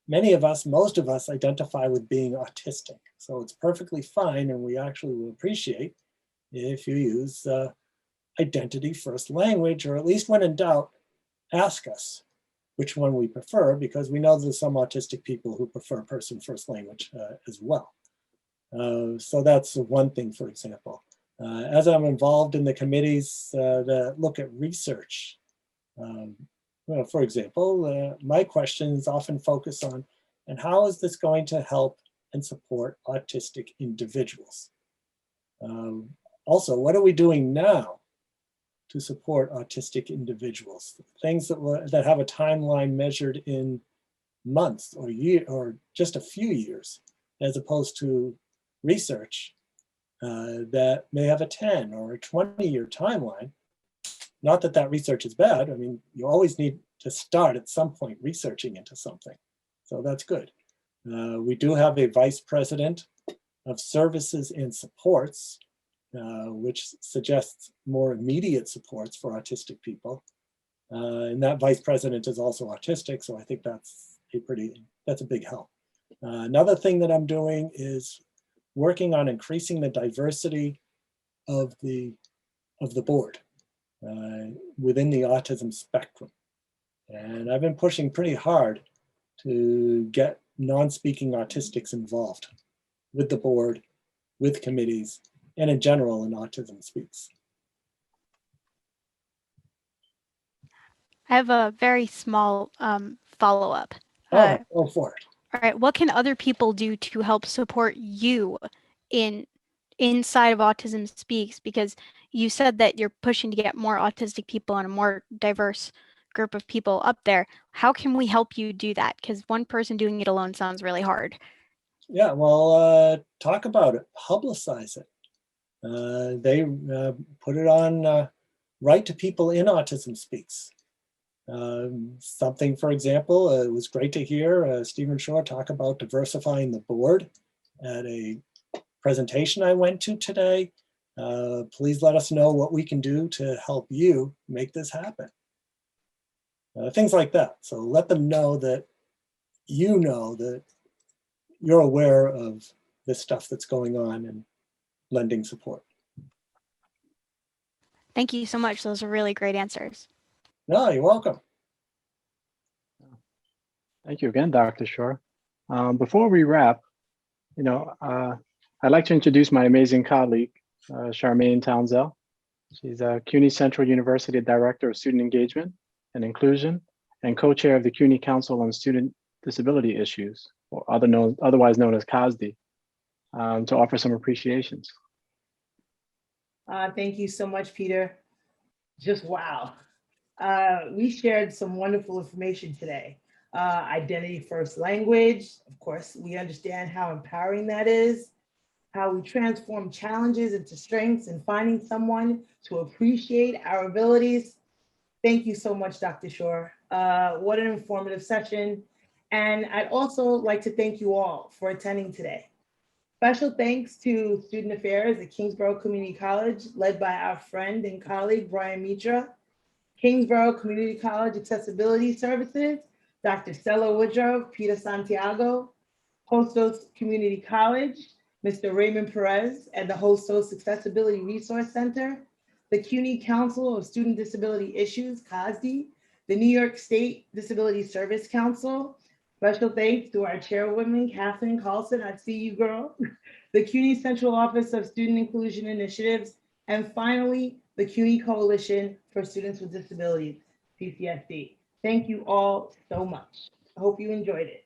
many of us, most of us identify with being autistic. So it's perfectly fine, and we actually will appreciate if you use identity first language, or at least when in doubt, ask us which one we prefer, because we know there's some autistic people who prefer person first language as well. So that's one thing, for example. As I'm involved in the committees that look at research, well, for example, my questions often focus on, and how is this going to help and support autistic individuals? Also, what are we doing now to support autistic individuals? Things that have a timeline measured in months or year, or just a few years, as opposed to research that may have a 10 or a 20-year timeline. Not that that research is bad. I mean, you always need to start at some point researching into something. So that's good. We do have a vice president of services and supports, which suggests more immediate supports for autistic people. And that vice president is also autistic, so I think that's a big help. Another thing that I'm doing is working on increasing the diversity of the board within the autism spectrum. And I've been pushing pretty hard to get non-speaking autistics involved with the board, with committees, and in general in Autism Speaks. I have a very small follow-up. Go for it. All right, what can other people do to help support you inside of Autism Speaks? Because you said that you're pushing to get more autistic people and a more diverse group of people up there. How can we help you do that? Because one person doing it alone sounds really hard. Yeah, well, talk about it, publicize it. They put it on Right to People in Autism Speaks. Something, for example, it was great to hear Stephen Shore talk about diversifying the board at a presentation I went to today. Please let us know what we can do to help you make this happen. Things like that. So let them know that you're aware of the stuff that's going on and lending support. Thank you so much. Those are really great answers. No, you're welcome. Thank you again, Dr. Shore. Before we wrap, I'd like to introduce my amazing colleague, Charmaine Townsell. She's a CUNY Central University Director of Student Engagement and Inclusion and co-chair of the CUNY Council on Student Disability Issues, or otherwise known as COSD, to offer some appreciations. Thank you so much, Peter. Just wow. We shared some wonderful information today. Identity first language, of course, we understand how empowering that is, how we transform challenges into strengths and finding someone to appreciate our abilities. Thank you so much, Dr. Shore. What an informative session. And I'd also like to thank you all for attending today. Special thanks to Student Affairs at Kingsborough Community College, led by our friend and colleague, Brian Mitra, Kingsborough Community College Accessibility Services, Dr. Stella Woodrow, Peter Santiago, Hostos Community College, Mr. Raymond Perez, and the Hostos Accessibility Resource Center, the CUNY Council of Student Disability Issues, COSD, the New York State Disability Service Council. Special thanks to our chairwoman, Catherine Carlson, I see you, girl, the CUNY Central Office of Student Inclusion Initiatives, and finally, the CUNY Coalition for Students with Disabilities, CCSD. Thank you all so much. I hope you enjoyed it.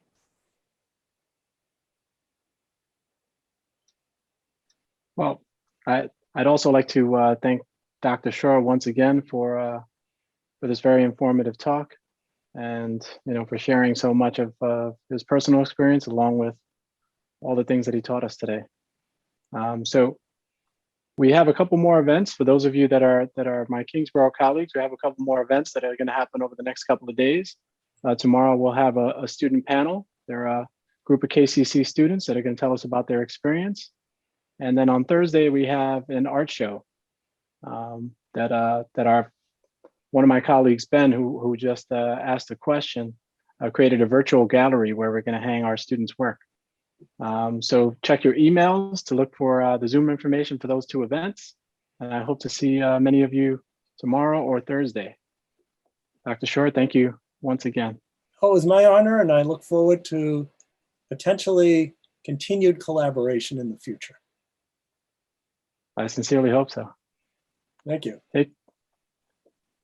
Well, I'd also like to thank Dr. Shore once again for this very informative talk, and for sharing so much of his personal experience along with all the things that he taught us today. So we have a couple more events for those of you that are my Kingsborough colleagues. We have a couple more events that are going to happen over the next couple of days. Tomorrow we'll have a student panel. There are a group of KCC students that are going to tell us about their experience. And then on Thursday we have an art show that one of my colleagues, Ben, who just asked a question, created a virtual gallery where we're going to hang our students' work. So check your emails to look for the Zoom information for those two events. And I hope to see many of you tomorrow or Thursday. Dr. Shore, thank you once again. Oh, it was my honor, and I look forward to potentially continued collaboration in the future. I sincerely hope so. Thank you.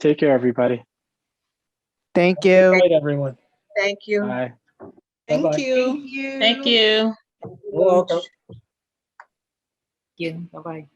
Take care, everybody. Thank Good you. night, everyone. Thank you. Bye. Thank Bye-bye. you. Thank you. You're welcome. Thank you. Bye-bye.